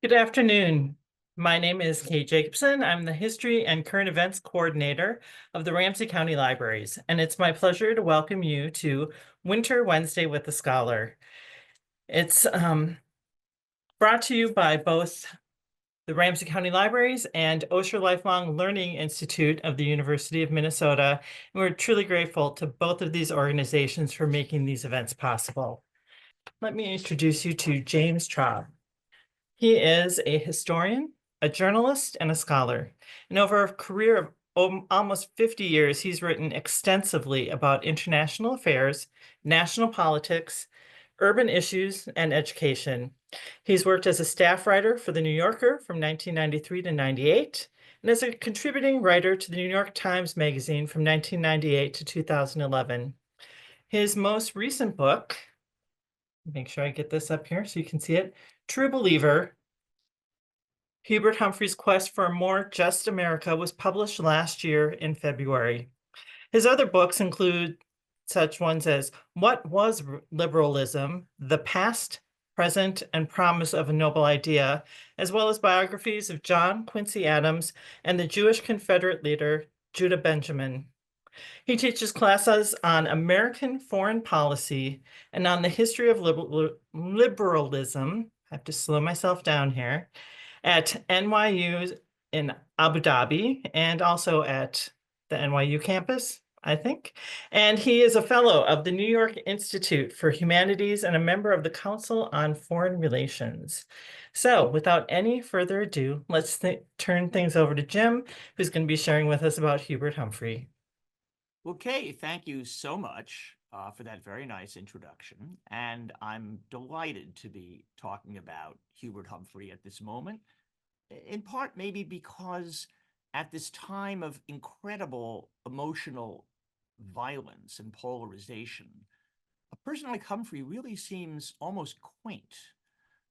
Good afternoon. My name is Kate Jacobson. I'm the History and Current Events Coordinator of the Ramsey County Libraries, and it's my pleasure to welcome you to Winter Wednesday with the Scholar. It's brought to you by both the Ramsey County Libraries and Osher Lifelong Learning Institute of the University of Minnesota. And we're truly grateful to both of these organizations for making these events possible. Let me introduce you to James Traub. He is a historian, a journalist, and a scholar. And over a career of almost 50 years, he's written extensively about international affairs, national politics, urban issues, and education. He's worked as a staff writer for The New Yorker from 1993 to 98, and as a contributing writer to the New York Times Magazine from 1998 to 2011. His most recent book, make sure I get this up here so you can see it, True Believer, Hubert Humphrey's Quest for a More Just America, was published last year in February. His other books include such ones as What Was Liberalism? The Past, Present, and Promise of a Noble Idea, as well as biographies of John Quincy Adams and the Jewish Confederate leader Judah Benjamin. He teaches classes on American foreign policy and on the history of liberalism. I have to slow myself down here, at NYU in Abu Dhabi and also at the NYU campus, I think. And he is a fellow of the New York Institute for Humanities and a member of the Council on Foreign Relations. So without any further ado, let's turn things over to Jim, who's going to be sharing with us about Hubert Humphrey. Okay, thank you so much for that very nice introduction. And I'm delighted to be talking about Hubert Humphrey at this moment, in part maybe because at this time of incredible emotional violence and polarization, a person like Humphrey really seems almost quaint.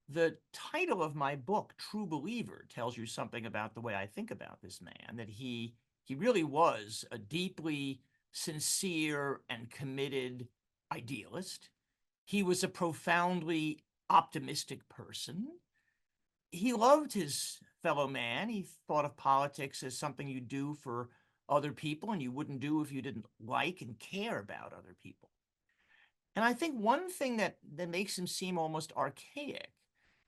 The title of my book, True Believer, tells you something about the way I think about this man, that he really was a deeply sincere and committed idealist. He was a profoundly optimistic person. He loved his fellow man. He thought of politics as something you do for other people and you wouldn't do if you didn't like and care about other people. And I think one thing that makes him seem almost archaic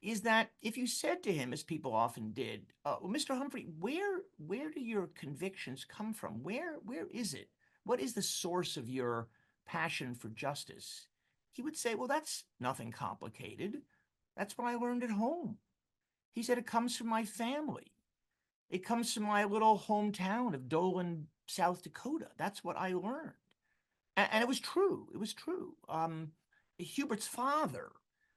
is that if you said to him, as people often did, well, Mr. Humphrey, where do your convictions come from? Where is it? What is the source of your passion for justice? He would say, well, that's nothing complicated. That's what I learned at home. He said, it comes from my family. It comes from my little hometown of Dolan, South Dakota. That's what I learned. And it was true. It was true. Hubert's father,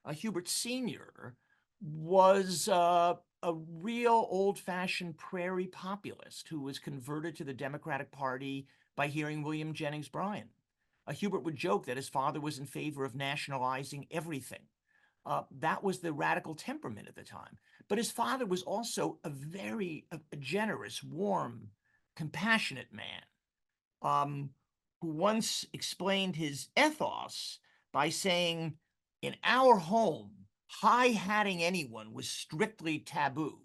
Hubert Sr., was a real old-fashioned prairie populist who was converted to the Democratic Party by hearing William Jennings Bryan. Hubert would joke that his father was in favor of nationalizing everything. That was the radical temperament at the time. But his father was also a very generous, warm, compassionate man, who once explained his ethos by saying, in our home, high-hatting anyone was strictly taboo,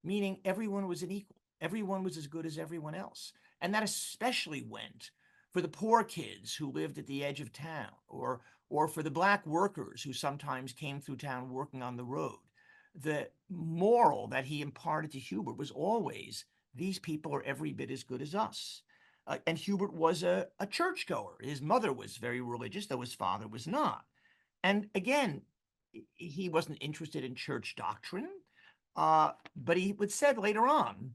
meaning everyone was an equal. Everyone was as good as everyone else. And that especially went for the poor kids who lived at the edge of town, or for the black workers who sometimes came through town working on the road. The moral that he imparted to Hubert was always, these people are every bit as good as us. And Hubert was a churchgoer. His mother was very religious, though his father was not. And again, he wasn't interested in church doctrine, but he would said later on,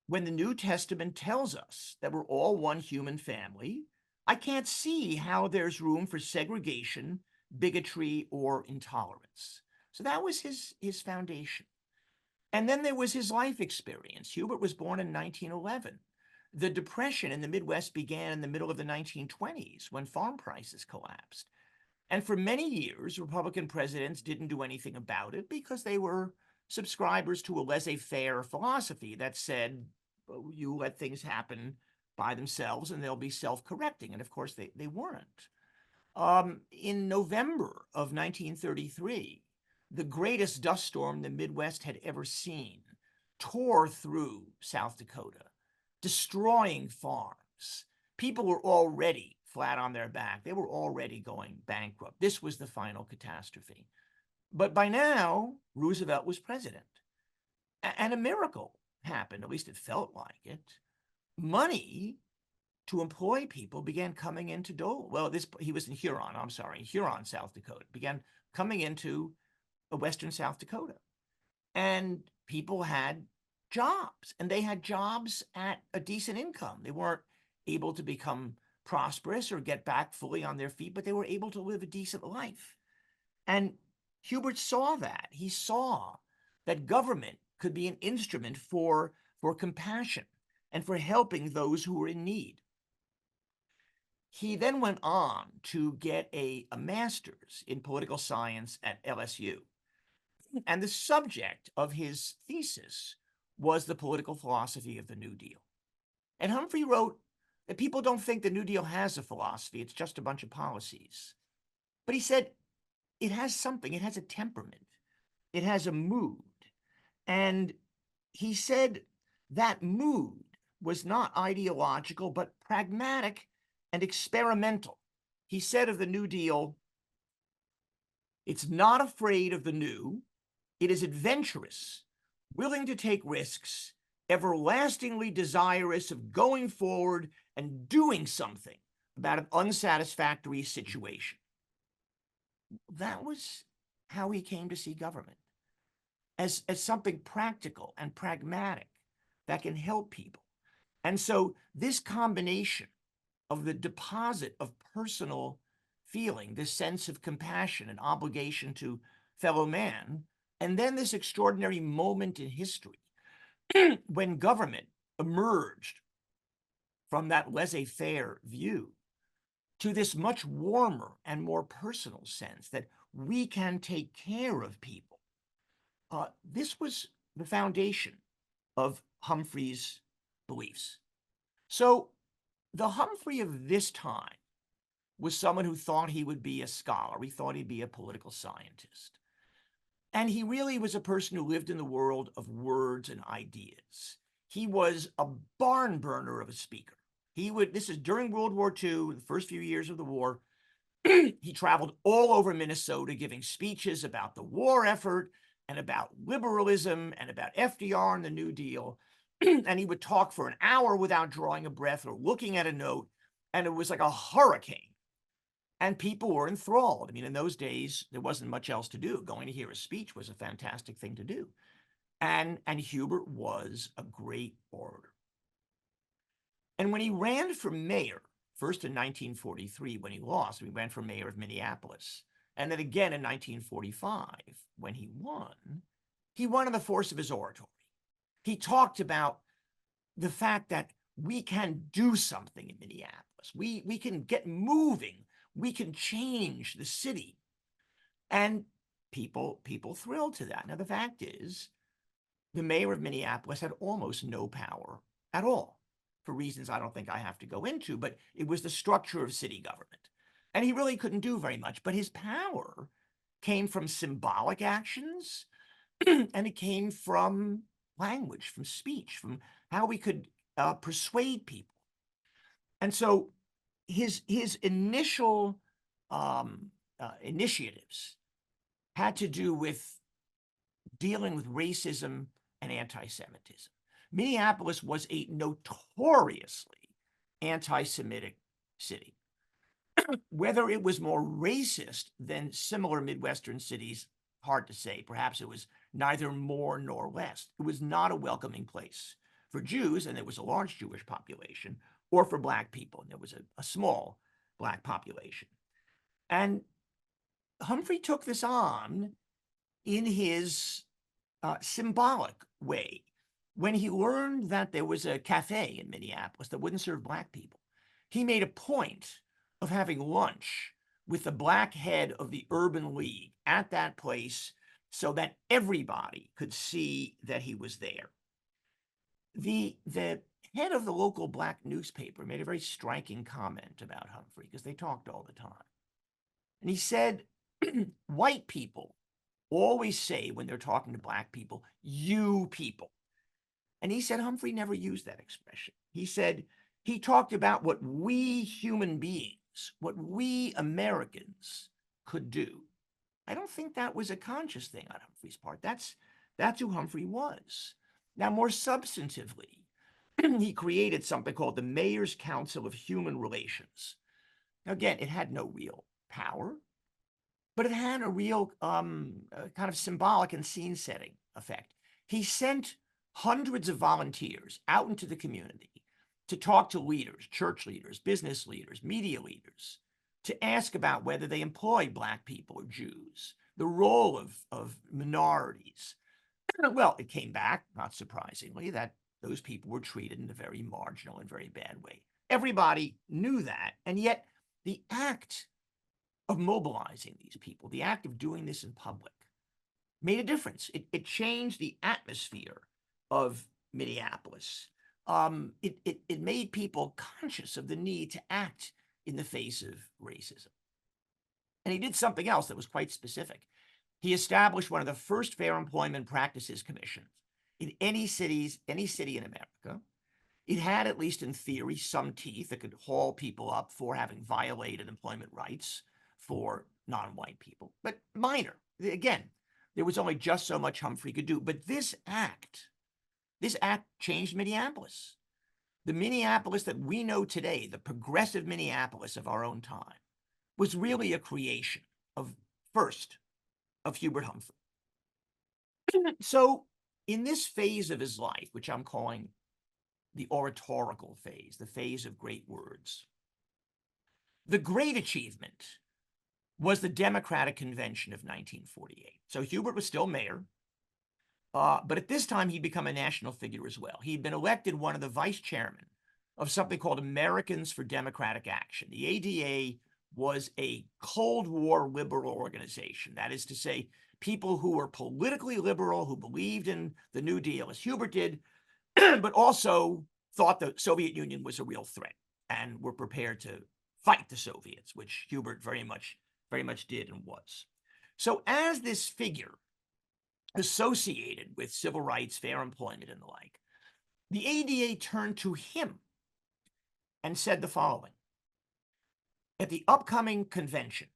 when the New Testament tells us that we're all one human family, I can't see how there's room for segregation, bigotry, or intolerance. So that was his foundation. And then there was his life experience. Hubert was born in 1911. The Depression in the Midwest began in the middle of the 1920s when farm prices collapsed. And for many years, Republican presidents didn't do anything about it because they were subscribers to a laissez-faire philosophy that said, you let things happen by themselves and they'll be self-correcting. And of course, they weren't. In November of 1933, the greatest dust storm the Midwest had ever seen tore through South Dakota, destroying farms. People were already flat on their back. They were already going bankrupt. This was the final catastrophe. But by now, Roosevelt was president. And a miracle happened, at least it felt like it. Money to employ people began coming into Dole. Well, he was in Huron, I'm sorry, Huron, South Dakota, began coming into western South Dakota. And people had jobs, and they had jobs at a decent income. They weren't able to become prosperous or get back fully on their feet, but they were able to live a decent life. And Hubert saw that. He saw that government could be an instrument for compassion and for helping those who were in need. He then went on to get a master's in political science at LSU. And the subject of his thesis was the political philosophy of the New Deal. And Humphrey wrote that people don't think the New Deal has a philosophy, it's just a bunch of policies. But he said it has something, it has a temperament, it has a mood. And he said that mood was not ideological, but pragmatic and experimental. He said of the New Deal, it's not afraid of the new, it is adventurous, willing to take risks, everlastingly desirous of going forward and doing something about an unsatisfactory situation. That was how he came to see government, as something practical and pragmatic that can help people. And so this combination of the deposit of personal feeling, this sense of compassion and obligation to fellow man, and then this extraordinary moment in history when government emerged from that laissez-faire view to this much warmer and more personal sense that we can take care of people. This was the foundation of Humphrey's beliefs. So the Humphrey of this time was someone who thought he would be a scholar. He thought he'd be a political scientist. And he really was a person who lived in the world of words and ideas. He was a barn burner of a speaker. This is during World War II, the first few years of the war. He traveled all over Minnesota giving speeches about the war effort and about liberalism and about FDR and the New Deal. And he would talk for an hour without drawing a breath or looking at a note. And it was like a hurricane. And people were enthralled. I mean, in those days, there wasn't much else to do. Going to hear a speech was a fantastic thing to do. And Hubert was a great orator. And when he ran for mayor, first in 1943 when he lost, he ran for mayor of Minneapolis. And then again in 1945 when he won on the force of his oratory. He talked about the fact that we can do something in Minneapolis. We can get moving. We can change the city. And people thrilled to that. Now, the fact is, the mayor of Minneapolis had almost no power at all, for reasons I don't think I have to go into, but it was the structure of city government. And he really couldn't do very much, but his power came from symbolic actions, and it came from language, from speech, from how we could persuade people. And so his initial initiatives had to do with dealing with racism and anti-Semitism. Minneapolis was a notoriously anti-Semitic city. Whether it was more racist than similar Midwestern cities, hard to say. Perhaps it was neither more nor less. It was not a welcoming place for Jews, and there was a large Jewish population, or for Black people, and there was a small Black population. And Humphrey took this on in his symbolic way. When he learned that there was a cafe in Minneapolis that wouldn't serve Black people, he made a point of having lunch with the Black head of the Urban League at that place so that everybody could see that he was there. The head of the local Black newspaper made a very striking comment about Humphrey because they talked all the time. And he said, white people always say when they're talking to Black people, you people. And he said Humphrey never used that expression. He said he talked about what we human beings, what we Americans could do. I don't think that was a conscious thing on Humphrey's part. That's who Humphrey was. Now, more substantively, he created something called the Mayor's Council of Human Relations. Now, again, it had no real power, but it had a real kind of symbolic and scene-setting effect. He sent hundreds of volunteers out into the community to talk to leaders, church leaders, business leaders, media leaders, to ask about whether they employ Black people or Jews, the role of minorities. Well, it came back, not surprisingly, that those people were treated in a very marginal and very bad way. Everybody knew that, and yet the act of mobilizing these people, the act of doing this in public, made a difference. It changed the atmosphere of Minneapolis. It made people conscious of the need to act in the face of racism. And he did something else that was quite specific. He established one of the first Fair Employment Practices Commissions in any city in America. It had, at least in theory, some teeth that could haul people up for having violated employment rights for non-white people, but minor. Again, there was only just so much Humphrey could do. But this act changed Minneapolis. The Minneapolis that we know today, the progressive Minneapolis of our own time, was really a creation of Hubert Humphrey. So in this phase of his life, which I'm calling the oratorical phase, the phase of great words, the great achievement was the Democratic Convention of 1948. So Hubert was still mayor, but at this time he'd become a national figure as well. He'd been elected one of the vice chairmen of something called Americans for Democratic Action. The ADA was a Cold War liberal organization. That is to say, people who were politically liberal, who believed in the New Deal, as Hubert did, but also thought the Soviet Union was a real threat and were prepared to fight the Soviets, which Hubert very much did and was. So as this figure associated with civil rights, fair employment, and the like, the ADA turned to him and said the following: at the upcoming convention,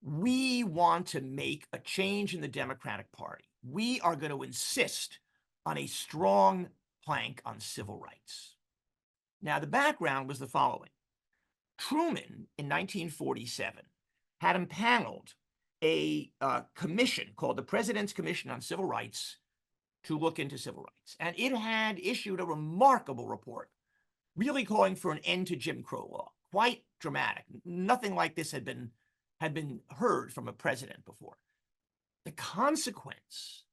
we want to make a change in the Democratic Party. We are going to insist on a strong plank on civil rights. Now, the background was the following. Truman, in 1947, had impaneled a commission called the President's Commission on Civil Rights to look into civil rights. And it had issued a remarkable report, really calling for an end to Jim Crow law. Quite dramatic. Nothing like this had been heard from a president before. The consequence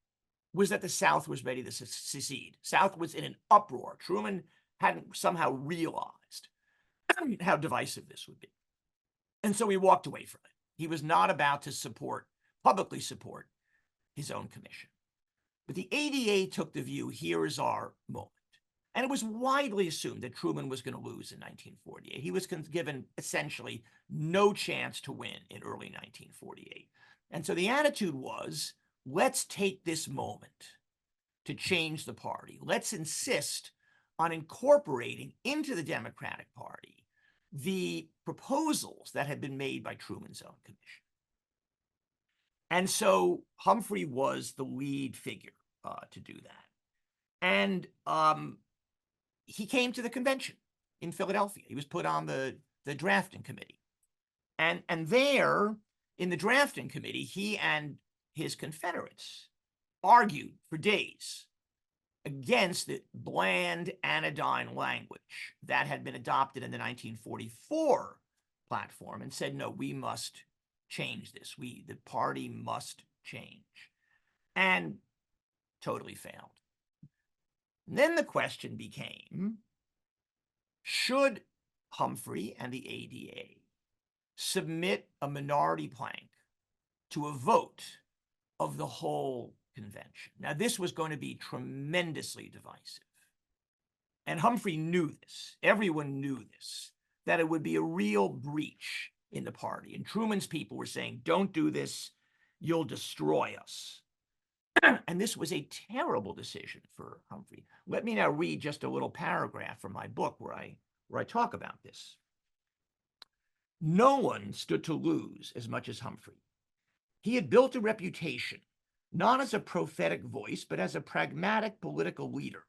was that the South was ready to secede. South was in an uproar. Truman hadn't somehow realized how divisive this would be. And so he walked away from it. He was not about to publicly support his own commission. But the ADA took the view, here is our moment. And it was widely assumed that Truman was going to lose in 1948. He was given essentially no chance to win in early 1948. And so the attitude was, let's take this moment to change the party. Let's insist on incorporating into the Democratic Party the proposals that had been made by Truman's own commission. And so Humphrey was the lead figure to do that. And he came to the convention in Philadelphia. He was put on the drafting committee. And there, in the drafting committee, he and his Confederates argued for days against the bland, anodyne language that had been adopted in the 1944 platform and said, no, we must change this. The party must change. And totally failed. And then the question became, should Humphrey and the ADA submit a minority plank to a vote of the whole convention? Now, this was going to be tremendously divisive. And Humphrey knew this. Everyone knew this, that it would be a real breach in the party. And Truman's people were saying, don't do this. You'll destroy us. And this was a terrible decision for Humphrey. Let me now read just a little paragraph from my book where I talk about this. No one stood to lose as much as Humphrey. He had built a reputation, not as a prophetic voice, but as a pragmatic political leader.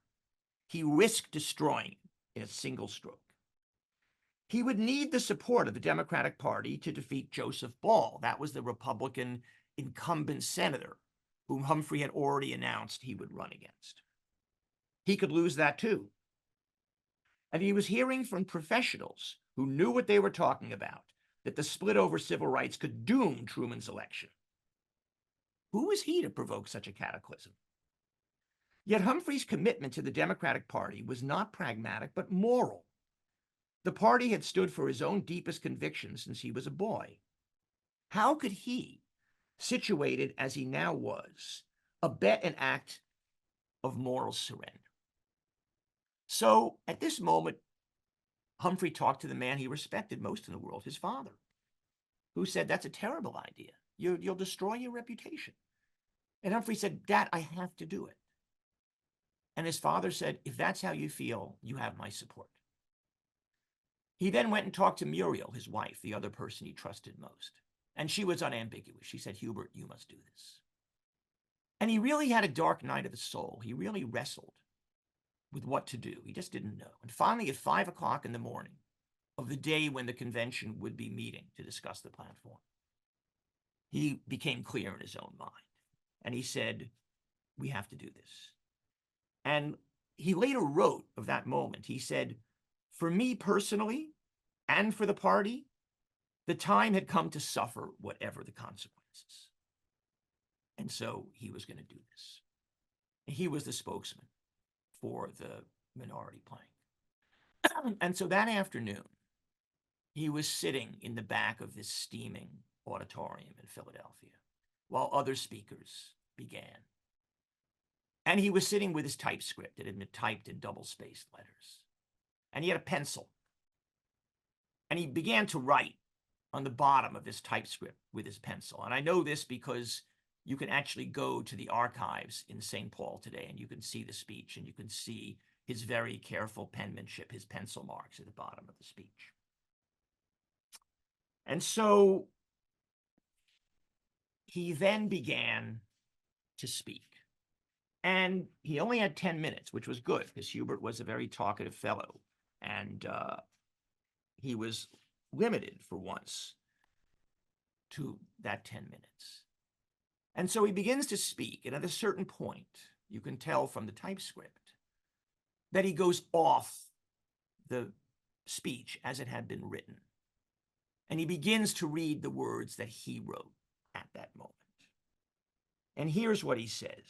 He risked destroying in a single stroke. He would need the support of the Democratic Party to defeat Joseph Ball. That was the Republican incumbent senator whom Humphrey had already announced he would run against. He could lose that too. And he was hearing from professionals who knew what they were talking about, that the split over civil rights could doom Truman's election. Who was he to provoke such a cataclysm? Yet Humphrey's commitment to the Democratic Party was not pragmatic, but moral. The party had stood for his own deepest convictions since he was a boy. How could he, situated as he now was, abet an act of moral surrender? So at this moment, Humphrey talked to the man he respected most in the world, his father, who said, that's a terrible idea. You'll destroy your reputation. And Humphrey said, Dad, I have to do it. And his father said, if that's how you feel, you have my support. He then went and talked to Muriel, his wife, the other person he trusted most. And she was unambiguous. She said, Hubert, you must do this. And he really had a dark night of the soul. He really wrestled with what to do. He just didn't know. And finally, at 5 o'clock in the morning of the day when the convention would be meeting to discuss the platform, he became clear in his own mind. And he said, we have to do this. And he later wrote of that moment, he said, for me personally, and for the party, the time had come to suffer whatever the consequences. And so he was going to do this. He was the spokesman for the minority plank. And so that afternoon, he was sitting in the back of this steaming auditorium in Philadelphia while other speakers began. And he was sitting with his typescript. It had been typed in double-spaced letters. And he had a pencil. And he began to write on the bottom of his typescript with his pencil. And I know this because you can actually go to the archives in St. Paul today, and you can see the speech, and you can see his very careful penmanship, his pencil marks at the bottom of the speech. And so he then began to speak. And he only had 10 minutes, which was good, because Hubert was a very talkative fellow. And he was limited for once to that 10 minutes. And so he begins to speak. And at a certain point, you can tell from the typescript that he goes off the speech as it had been written. And he begins to read the words that he wrote at that moment. And here's what he says.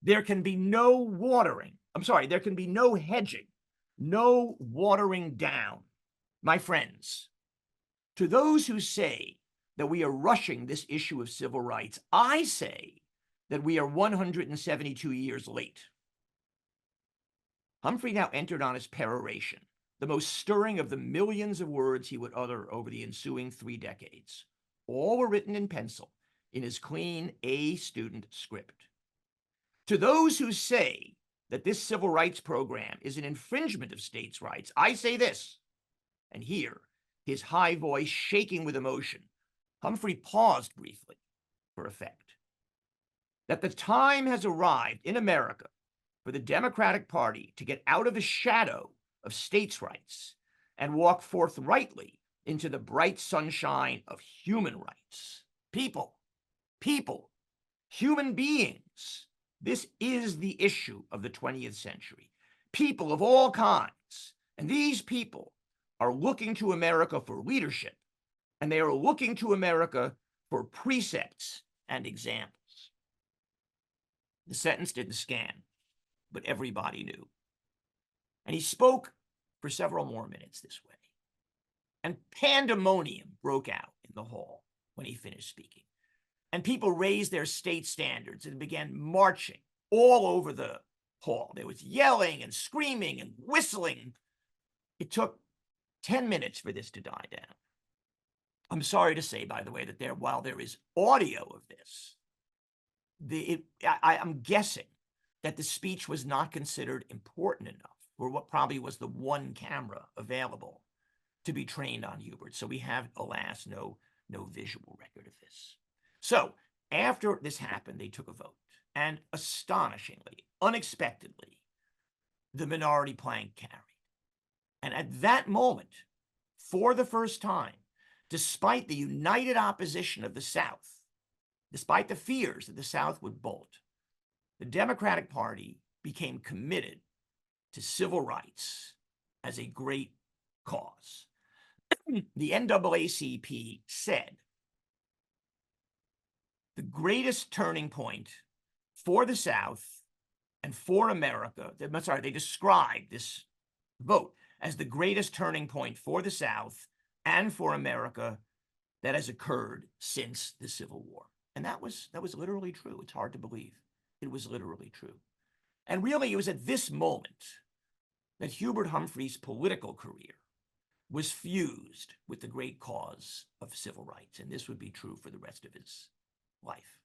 There can be no watering. There can be no hedging, no watering down. My friends, to those who say that we are rushing this issue of civil rights, I say that we are 172 years late. Humphrey now entered on his peroration, the most stirring of the millions of words he would utter over the ensuing 3 decades. All were written in pencil in his clean A-student script. To those who say that this civil rights program is an infringement of states' rights, I say this, and here, his high voice shaking with emotion, Humphrey paused briefly for effect, that the time has arrived in America for the Democratic Party to get out of the shadow of states' rights and walk forthrightly into the bright sunshine of human rights. People, human beings. This is the issue of the 20th century. People of all kinds. And these people are looking to America for leadership, and they are looking to America for precepts and examples. The sentence didn't scan, but everybody knew. And he spoke for several more minutes this way. And pandemonium broke out in the hall when he finished speaking. And people raised their state standards and began marching all over the hall. There was yelling and screaming and whistling. It took 10 minutes for this to die down. I'm sorry to say, by the way, that while there is audio of this, I'm guessing that the speech was not considered important enough for what probably was the one camera available to be trained on Hubert. So we have, alas, no visual record of this. So after this happened, they took a vote. And astonishingly, unexpectedly, the minority plank carried. And at that moment, for the first time, despite the united opposition of the South, despite the fears that the South would bolt, the Democratic Party became committed to civil rights as a great cause. The NAACP said the greatest turning point for the South and for America, they described this vote as the greatest turning point for the South and for America that has occurred since the Civil War. And that was literally true. It's hard to believe. It was literally true. And really, it was at this moment that Hubert Humphrey's political career was fused with the great cause of civil rights. And this would be true for the rest of his life.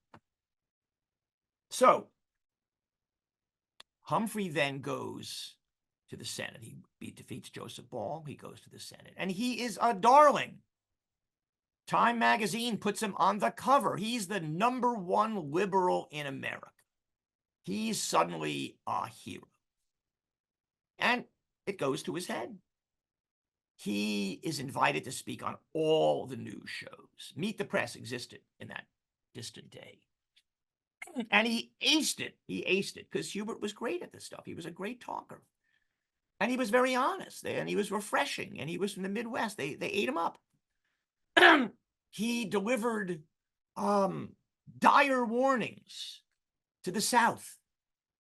So Humphrey then goes to the Senate. He defeats Joseph Ball. He goes to the Senate. And he is a darling. Time magazine puts him on the cover. He's the #1 liberal in America. He's suddenly a hero. And it goes to his head. He is invited to speak on all the news shows. Meet the Press existed in that distant day. And he aced it. He aced it because Hubert was great at this stuff. He was a great talker. And he was very honest. And he was refreshing. And he was from the Midwest. They ate him up. He delivered dire warnings to the South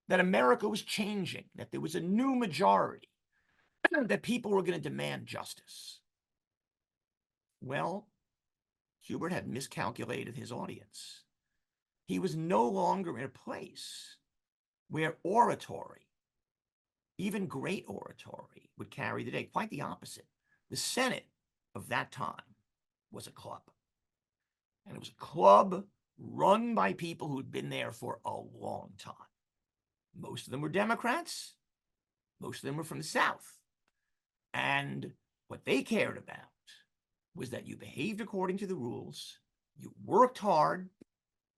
that America was changing, that there was a new majority, that people were going to demand justice. Well, Hubert had miscalculated his audience. He was no longer in a place where oratory, even great oratory, would carry the day. Quite the opposite. The Senate of that time was a club. And it was a club run by people who had been there for a long time. Most of them were Democrats. Most of them were from the South. And what they cared about was that you behaved according to the rules, you worked hard,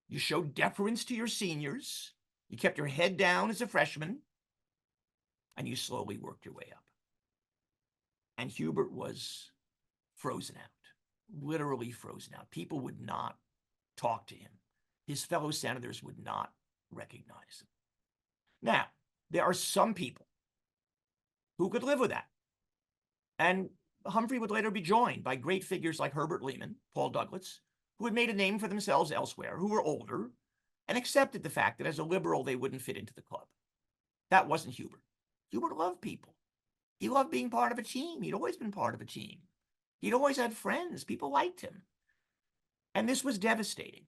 you showed deference to your seniors, you kept your head down as a freshman, and you slowly worked your way up. And Hubert was frozen out, literally frozen out. People would not talk to him. His fellow senators would not recognize him. Now, there are some people who could live with that. And Humphrey would later be joined by great figures like Herbert Lehman, Paul Douglas, who had made a name for themselves elsewhere, who were older, and accepted the fact that as a liberal, they wouldn't fit into the club. That wasn't Hubert. Hubert loved people. He loved being part of a team. He'd always been part of a team. He'd always had friends. People liked him. And this was devastating.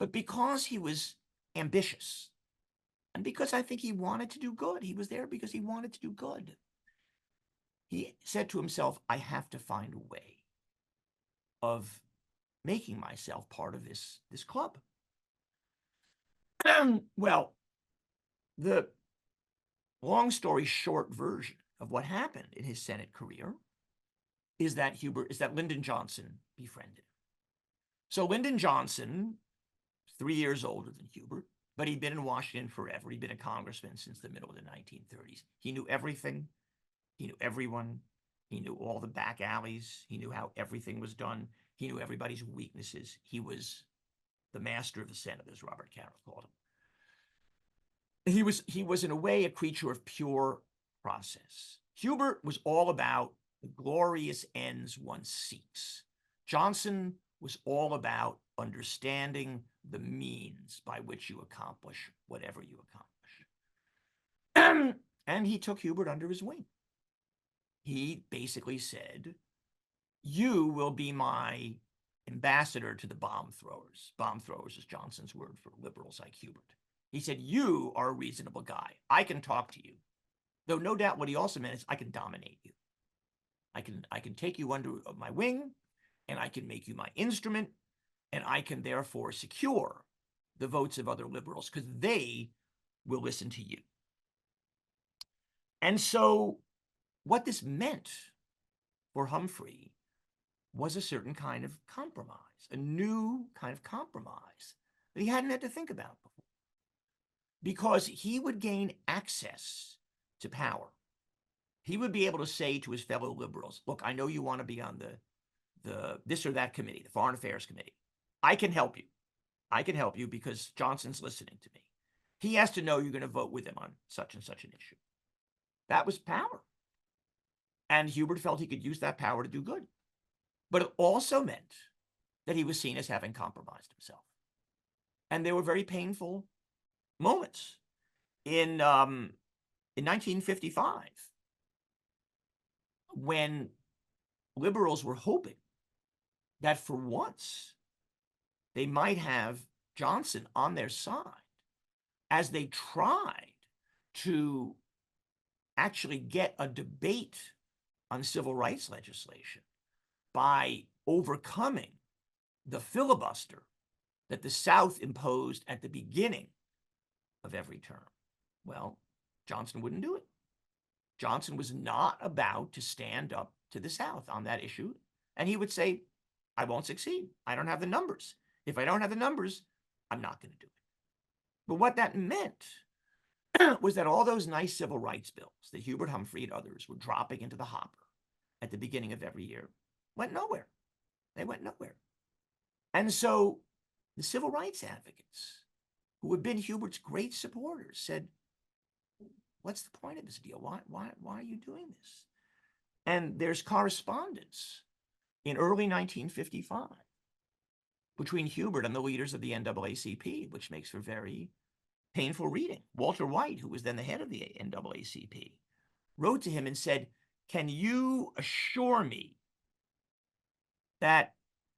But because he was ambitious, and because I think he wanted to do good, he was there because he wanted to do good, he said to himself, I have to find a way of making myself part of this club. Well, the long story short version of what happened in his Senate career is that Lyndon Johnson befriended him. So Lyndon Johnson, 3 years older than Hubert, but he'd been in Washington forever. He'd been a congressman since the middle of the 1930s. He knew everything. He knew everyone. He knew all the back alleys. He knew how everything was done. He knew everybody's weaknesses. He was the master of the Senate, as Robert Caro called him. He was in a way a creature of pure process. Hubert was all about the glorious ends one seeks. Johnson was all about understanding the means by which you accomplish whatever you accomplish. And he took Hubert under his wing. He basically said, you will be my ambassador to the bomb throwers. Bomb throwers is Johnson's word for liberals like Hubert. He said, you are a reasonable guy. I can talk to you. Though no doubt what he also meant is I can dominate you. I can take you under my wing, and I can make you my instrument, and I can therefore secure the votes of other liberals because they will listen to you. And so what this meant for Humphrey was a certain kind of compromise, a new kind of compromise that he hadn't had to think about before, because he would gain access to power. He would be able to say to his fellow liberals, look, I know you want to be on the this or that committee, the Foreign Affairs Committee. I can help you. I can help you because Johnson's listening to me. He has to know you're going to vote with him on such and such an issue. That was power. And Hubert felt he could use that power to do good. But it also meant that he was seen as having compromised himself. And there were very painful moments. In 1955, when liberals were hoping that for once they might have Johnson on their side as they tried to actually get a debate on civil rights legislation by overcoming the filibuster that the South imposed at the beginning of every term. Well, Johnson wouldn't do it. Johnson was not about to stand up to the South on that issue. And he would say, I won't succeed. I don't have the numbers. If I don't have the numbers, I'm not going to do it. But what that meant was that all those nice civil rights bills that Hubert Humphrey and others were dropping into the hopper at the beginning of every year went nowhere. They went nowhere. And so the civil rights advocates, who had been Hubert's great supporters, said, what's the point of this deal? Why are you doing this? And there's correspondence in early 1955 between Hubert and the leaders of the NAACP, which makes for very painful reading. Walter White, who was then the head of the NAACP, wrote to him and said, can you assure me that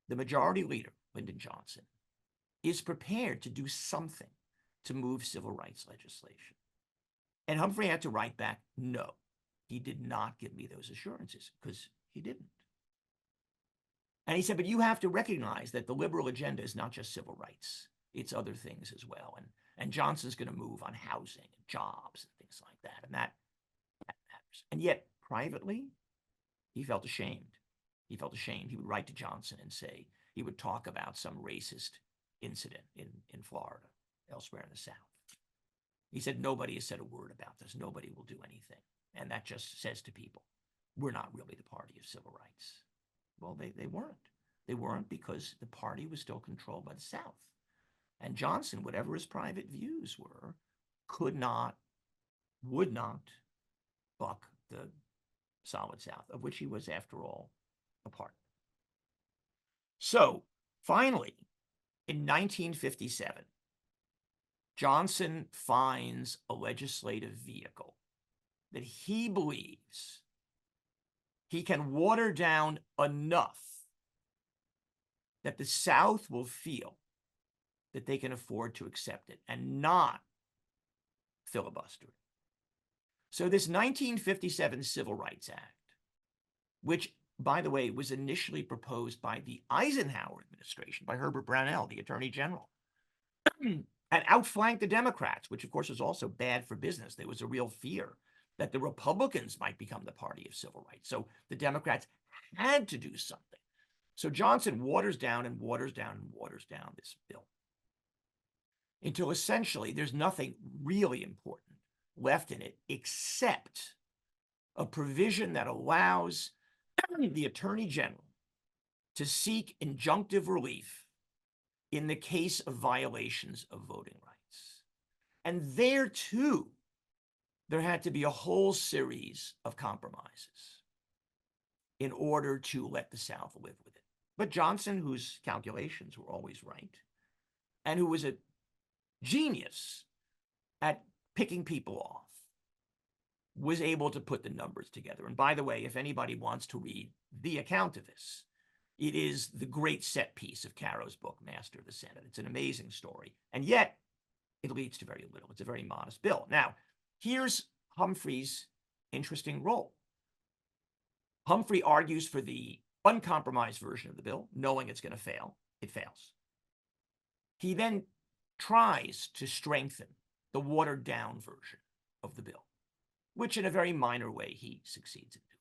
the majority leader, Lyndon Johnson, is prepared to do something to move civil rights legislation? And Humphrey had to write back, no, he did not give me those assurances, because he didn't. And he said, but you have to recognize that the liberal agenda is not just civil rights. It's other things as well. And Johnson's going to move on housing and jobs and things like that. And that matters. And yet, privately, he felt ashamed. He felt ashamed. He would write to Johnson and say, he would talk about some racist incident in Florida, elsewhere in the South. He said, nobody has said a word about this. Nobody will do anything. And that just says to people, we're not really the party of civil rights. Well, they weren't. They weren't because the party was still controlled by the South. And Johnson, whatever his private views were, would not buck the solid South, of which he was, after all, a part. So, finally, in 1957, Johnson finds a legislative vehicle that he believes he can water down enough that the South will feel that they can afford to accept it and not filibuster it. So this 1957 Civil Rights Act, which, by the way, was initially proposed by the Eisenhower administration, by Herbert Brownell, the Attorney General, and outflanked the Democrats, which of course was also bad for business. There was a real fear that the Republicans might become the party of civil rights. So the Democrats had to do something. So Johnson waters down and waters down and waters down this bill until essentially there's nothing really important left in it except a provision that allows the Attorney General to seek injunctive relief in the case of violations of voting rights. And there, too, there had to be a whole series of compromises in order to let the South live with it. But Johnson, whose calculations were always right, and who was a genius at picking people off, was able to put the numbers together. And by the way, if anybody wants to read the account of this, it is the great set piece of Caro's book, Master of the Senate. It's an amazing story. And yet, it leads to very little. It's a very modest bill. Now, here's Humphrey's interesting role. Humphrey argues for the uncompromised version of the bill, knowing it's going to fail. It fails. He then tries to strengthen the watered down version of the bill, which in a very minor way he succeeds in doing.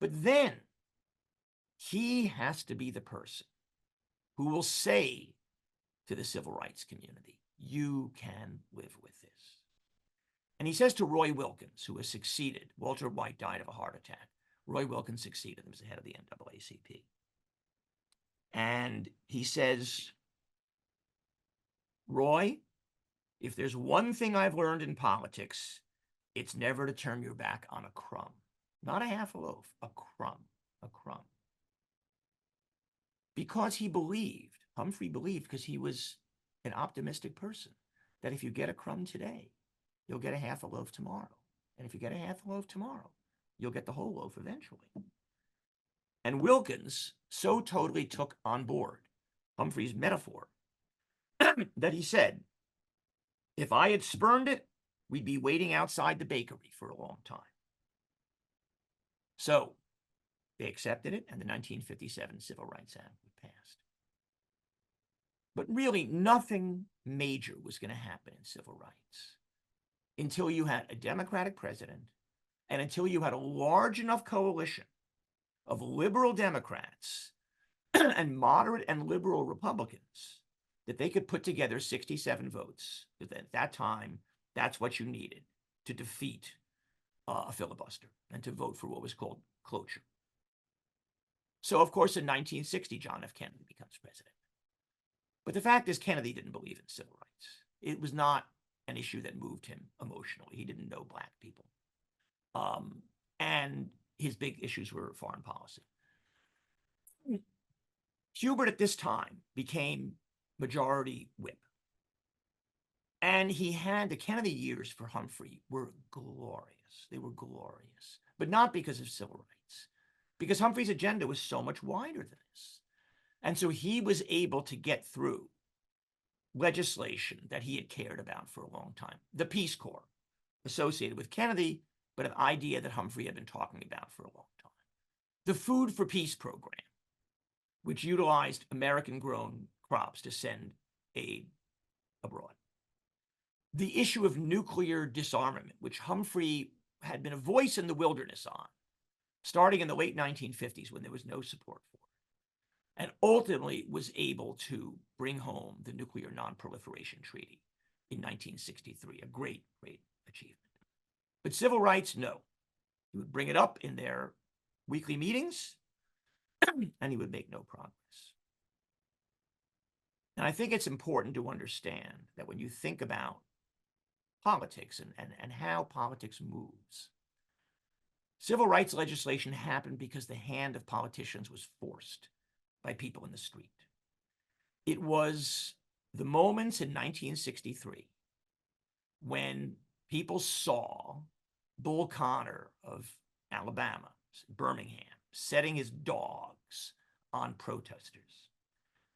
But then he has to be the person who will say to the civil rights community, you can live with this. And he says to Roy Wilkins, who has succeeded, Walter White died of a heart attack. Roy Wilkins succeeded him as the head of the NAACP. And he says, Roy, if there's one thing I've learned in politics, it's never to turn your back on a crumb. Not a half a loaf, a crumb, a crumb. Because he believed, Humphrey believed, because he was an optimistic person, that if you get a crumb today, you'll get a half a loaf tomorrow. And if you get a half a loaf tomorrow, you'll get the whole loaf eventually. And Wilkins so totally took on board Humphrey's metaphor that he said, if I had spurned it, we'd be waiting outside the bakery for a long time. So they accepted it, and the 1957 Civil Rights Act was passed. But really, nothing major was going to happen in civil rights until you had a Democratic president and until you had a large enough coalition of liberal Democrats and moderate and liberal Republicans that they could put together 67 votes. At that time, that's what you needed to defeat a filibuster and to vote for what was called cloture. So, of course, in 1960, John F. Kennedy becomes president. But the fact is, Kennedy didn't believe in civil rights. It was not an issue that moved him emotionally. He didn't know black people. And his big issues were foreign policy. Hubert at this time became majority whip. And he had, the Kennedy years for Humphrey were glorious. They were glorious, but not because of civil rights, because Humphrey's agenda was so much wider than this. And so he was able to get through legislation that he had cared about for a long time. The Peace Corps, associated with Kennedy, but an idea that Humphrey had been talking about for a long time. The Food for Peace program, which utilized American-grown crops to send aid abroad. The issue of nuclear disarmament, which Humphrey had been a voice in the wilderness on, starting in the late 1950s when there was no support for it, and ultimately was able to bring home the Nuclear Non-Proliferation Treaty in 1963, a great, great achievement. But civil rights, no. He would bring it up in their weekly meetings, and he would make no progress. And I think it's important to understand that when you think about politics and how politics moves, civil rights legislation happened because the hand of politicians was forced by people in the street. It was the moments in 1963 when people saw Bull Connor of Alabama, Birmingham, setting his dogs on protesters.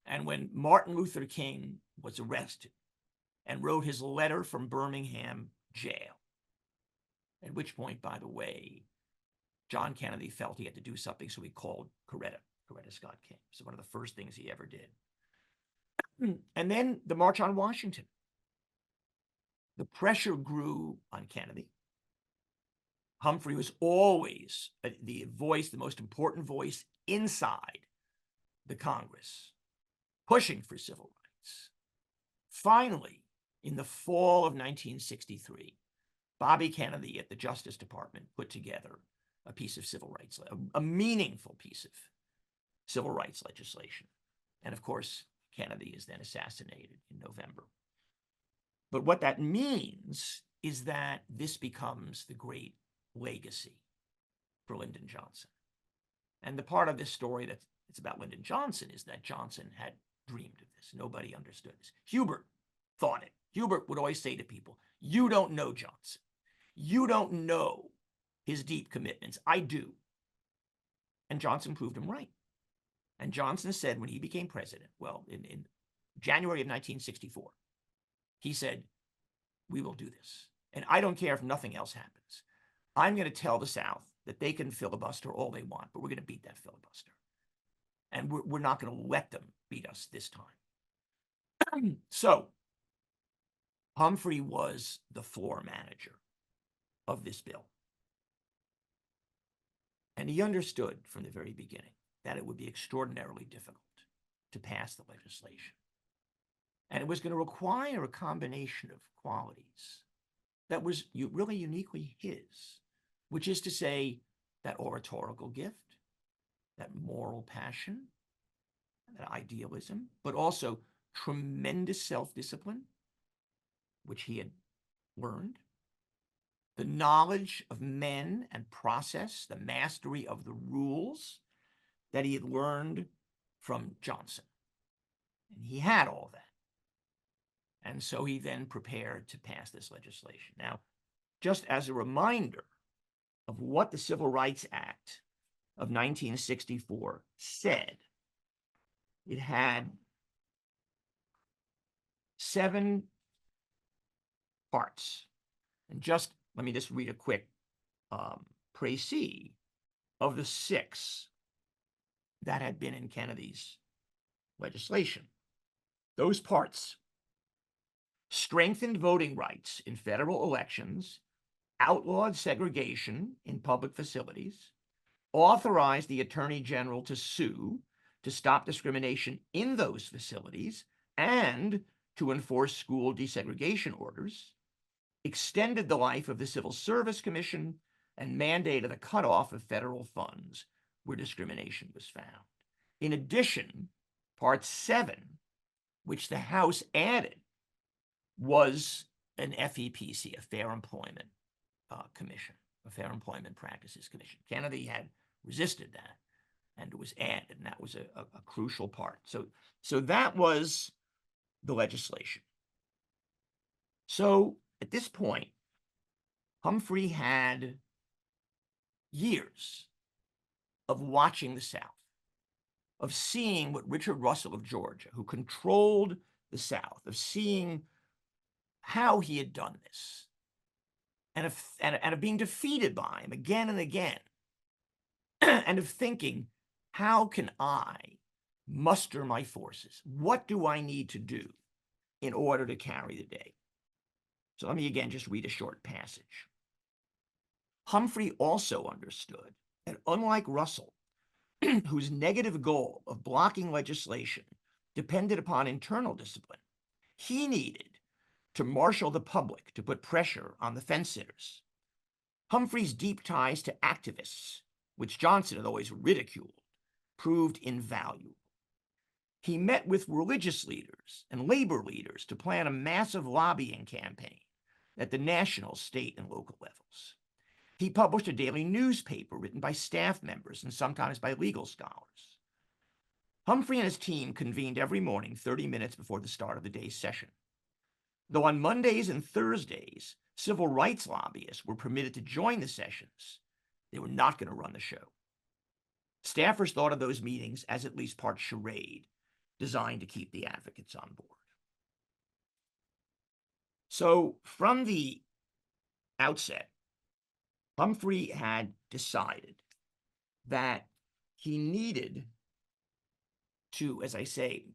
And when Martin Luther King was arrested and wrote his letter from Birmingham jail, at which point, by the way, John Kennedy felt he had to do something, so he called Coretta Scott King. So one of the first things he ever did. And then the March on Washington. The pressure grew on Kennedy. Humphrey was always the voice, the most important voice inside the Congress, pushing for civil rights. Finally, in the fall of 1963, Bobby Kennedy at the Justice Department put together a piece of civil rights, a meaningful piece of civil rights legislation. And of course, Kennedy is then assassinated in November. But what that means is that this becomes the great legacy for Lyndon Johnson. And the part of this story that's about Lyndon Johnson is that Johnson had dreamed of this. Nobody understood this. Hubert thought it. Hubert would always say to people, you don't know Johnson. You don't know his deep commitments. I do. And Johnson proved him right. And Johnson said when he became president, well, in January of 1964, he said, we will do this. And I don't care if nothing else happens. I'm going to tell the South that they can filibuster all they want, but we're going to beat that filibuster. and we're not going to let them beat us this time. So Humphrey was the floor manager of this bill. And he understood from the very beginning that it would be extraordinarily difficult to pass the legislation. And it was going to require a combination of qualities that was really uniquely his, which is to say that oratorical gift, that moral passion, that idealism, but also tremendous self-discipline, which he had learned, the knowledge of men and process, the mastery of the rules that he had learned from Johnson. And he had all that. And so he then prepared to pass this legislation. Now, just as a reminder of what the Civil Rights Act of 1964 said, it had 7 parts. And let me just read a quick précis of the 6 that had been in Kennedy's legislation. Those parts: strengthened voting rights in federal elections, outlawed segregation in public facilities, authorized the Attorney General to sue to stop discrimination in those facilities and to enforce school desegregation orders, extended the life of the Civil Service Commission, and mandated a cutoff of federal funds where discrimination was found. In addition, Part 7, which the House added, was an FEPC, a Fair Employment Commission, a Fair Employment Practices Commission. Kennedy had resisted that, and it was added, and that was a crucial part. So that was the legislation. So at this point, Humphrey had years of watching the South, of seeing what Richard Russell of Georgia, who controlled the South, of seeing how he had done this, and of being defeated by him again and again, and of thinking, how can I muster my forces? What do I need to do in order to carry the day? So let me again just read a short passage. Humphrey also understood that unlike Russell, whose negative goal of blocking legislation depended upon internal discipline, he needed to marshal the public to put pressure on the fence-sitters. Humphrey's deep ties to activists, which Johnson had always ridiculed, proved invaluable. He met with religious leaders and labor leaders to plan a massive lobbying campaign at the national, state, and local levels. He published a daily newspaper written by staff members and sometimes by legal scholars. Humphrey and his team convened every morning 30 minutes before the start of the day's session. Though on Mondays and Thursdays, civil rights lobbyists were permitted to join the sessions, they were not going to run the show. Staffers thought of those meetings as at least part charade, designed to keep the advocates on board. So from the outset, Humphrey had decided that he needed to, as I say,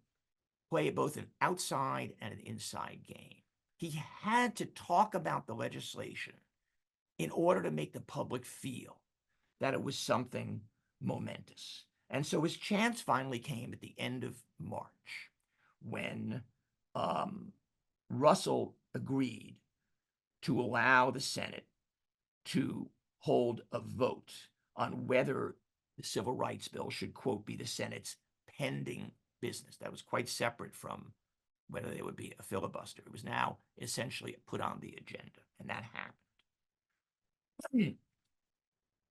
play both an outside and an inside game. He had to talk about the legislation in order to make the public feel that it was something momentous. And so his chance finally came at the end of March when Russell agreed to allow the Senate to hold a vote on whether the Civil Rights Bill should, quote, be the Senate's pending business. That was quite separate from whether there would be a filibuster. It was now essentially put on the agenda, and that happened.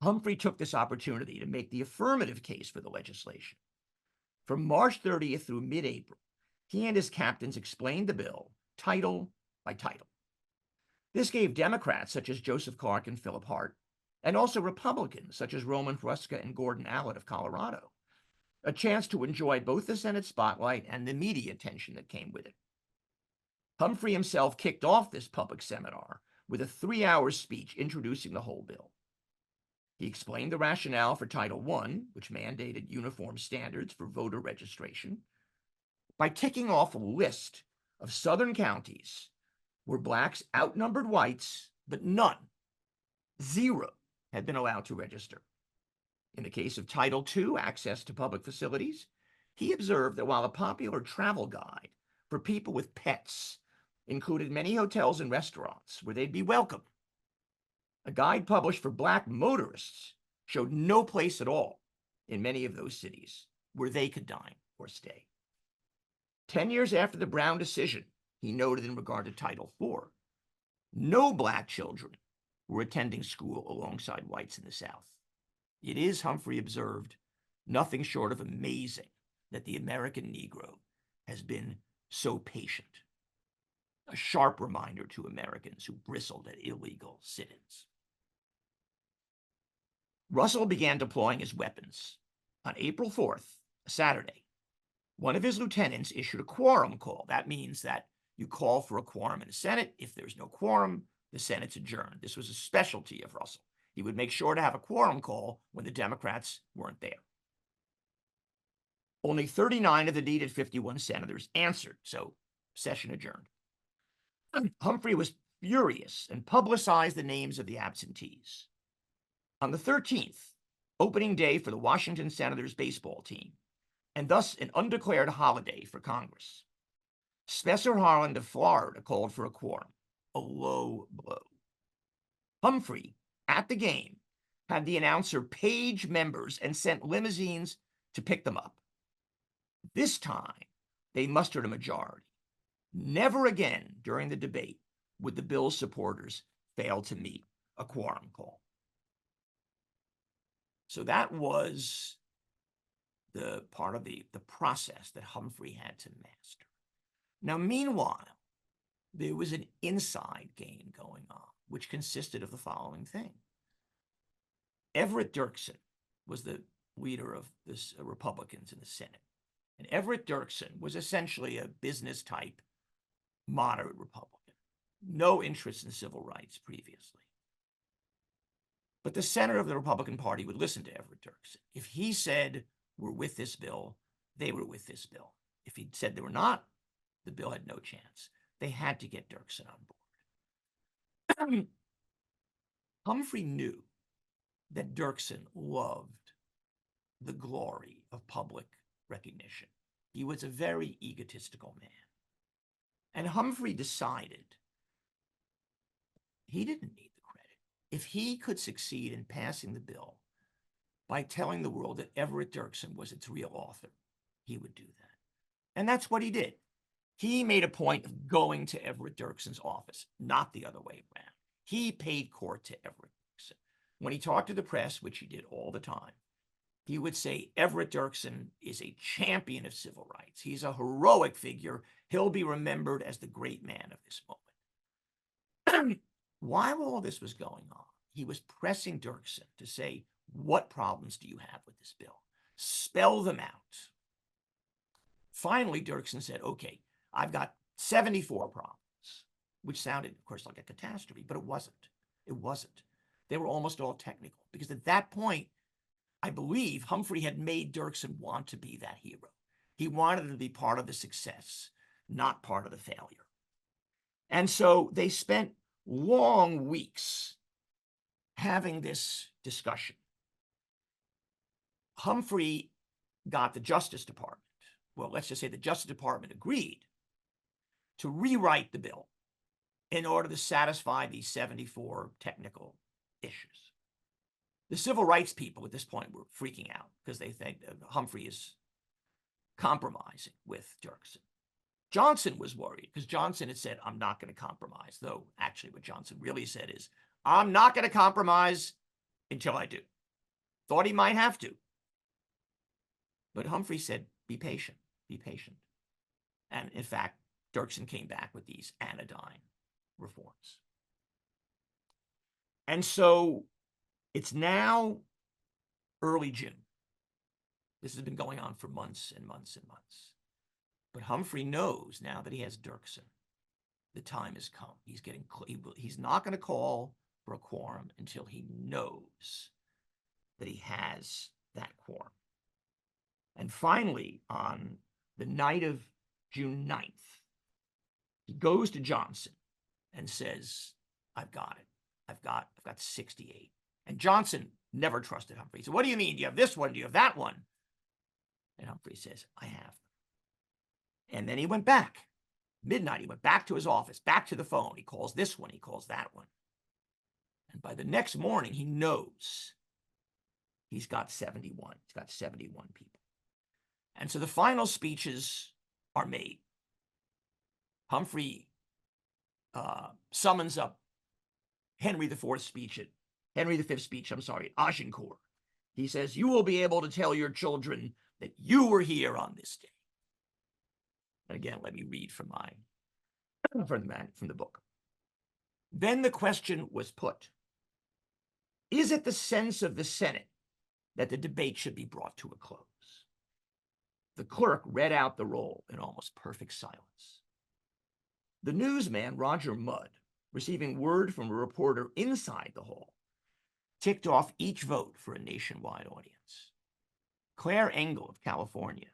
Humphrey took this opportunity to make the affirmative case for the legislation. From March 30th through mid-April, he and his captains explained the bill title by title. This gave Democrats such as Joseph Clark and Philip Hart, and also Republicans such as Roman Fresca and Gordon Allett of Colorado, a chance to enjoy both the Senate spotlight and the media attention that came with it. Humphrey himself kicked off this public seminar with a 3-hour speech introducing the whole bill. He explained the rationale for Title I, which mandated uniform standards for voter registration, by ticking off a list of Southern counties where blacks outnumbered whites, but none, zero, had been allowed to register. In the case of Title II, access to public facilities, he observed that while a popular travel guide for people with pets included many hotels and restaurants where they'd be welcome, a guide published for black motorists showed no place at all in many of those cities where they could dine or stay. 10 years after the Brown decision, he noted in regard to Title IV, no black children were attending school alongside whites in the South. It is, Humphrey observed, nothing short of amazing that the American Negro has been so patient. A sharp reminder to Americans who bristled at illegal sit-ins. Russell began deploying his weapons. On April 4th, a Saturday, one of his lieutenants issued a quorum call. That means that you call for a quorum in the Senate. If there's no quorum, the Senate's adjourned. This was a specialty of Russell. He would make sure to have a quorum call when the Democrats weren't there. Only 39 of the needed 51 senators answered, so session adjourned. Humphrey was furious and publicized the names of the absentees. On the 13th, opening day for the Washington Senators baseball team, and thus an undeclared holiday for Congress, Spencer Harland of Florida called for a quorum, a low blow. Humphrey, at the game, had the announcer page members and sent limousines to pick them up. This time, they mustered a majority. Never again during the debate would the bill's supporters fail to meet a quorum call. So that was the part of the process that Humphrey had to master. Now, meanwhile, there was an inside game going on, which consisted of the following thing. Everett Dirksen was the leader of the Republicans in the Senate. And Everett Dirksen was essentially a business-type, moderate Republican. No interest in civil rights previously. But the center of the Republican Party would listen to Everett Dirksen. If he said, we're with this bill, they were with this bill. If he said they were not, the bill had no chance. They had to get Dirksen on board. Humphrey knew that Dirksen loved the glory of public recognition. He was a very egotistical man. And Humphrey decided he didn't need the credit. If he could succeed in passing the bill by telling the world that Everett Dirksen was its real author, he would do that. And that's what he did. He made a point of going to Everett Dirksen's office, not the other way around. He paid court to Everett Dirksen. When he talked to the press, which he did all the time, he would say, Everett Dirksen is a champion of civil rights. He's a heroic figure. He'll be remembered as the great man of this moment. While all this was going on, he was pressing Dirksen to say, what problems do you have with this bill? Spell them out. Finally, Dirksen said, okay, I've got 74 problems, which sounded, of course, like a catastrophe, but it wasn't. It wasn't. They were almost all technical, because at that point, I believe Humphrey had made Dirksen want to be that hero. He wanted to be part of the success, not part of the failure. And so they spent long weeks having this discussion. Humphrey got the Justice Department, well, let's just say the Justice Department agreed to rewrite the bill in order to satisfy these 74 technical issues. The civil rights people at this point were freaking out because they think Humphrey is compromising with Dirksen. Johnson was worried because Johnson had said, I'm not going to compromise, though actually what Johnson really said is, I'm not going to compromise until I do. Thought he might have to. But Humphrey said, be patient, be patient. And in fact, Dirksen came back with these anodyne reforms. And so it's now early June. This has been going on for months and months and months. But Humphrey knows now that he has Dirksen, the time has come. He's not going to call for a quorum until he knows that he has that quorum. And finally, on the night of June 9th, he goes to Johnson and says, I've got it. I've got 68. And Johnson never trusted Humphrey. He said, what do you mean? Do you have this one? Do you have that one? And Humphrey says, I have them. And then he went back. Midnight, he went back to his office, back to the phone. He calls this one, he calls that one. And by the next morning, he knows he's got 71. He's got 71 people. And so the final speeches are made. Humphrey summons up Henry V's speech at Agincourt. He says, you will be able to tell your children that you were here on this day. And again, let me read from the book. Then the question was put, is it the sense of the Senate that the debate should be brought to a close? The clerk read out the roll in almost perfect silence. The newsman, Roger Mudd, receiving word from a reporter inside the hall, ticked off each vote for a nationwide audience. Claire Engel of California,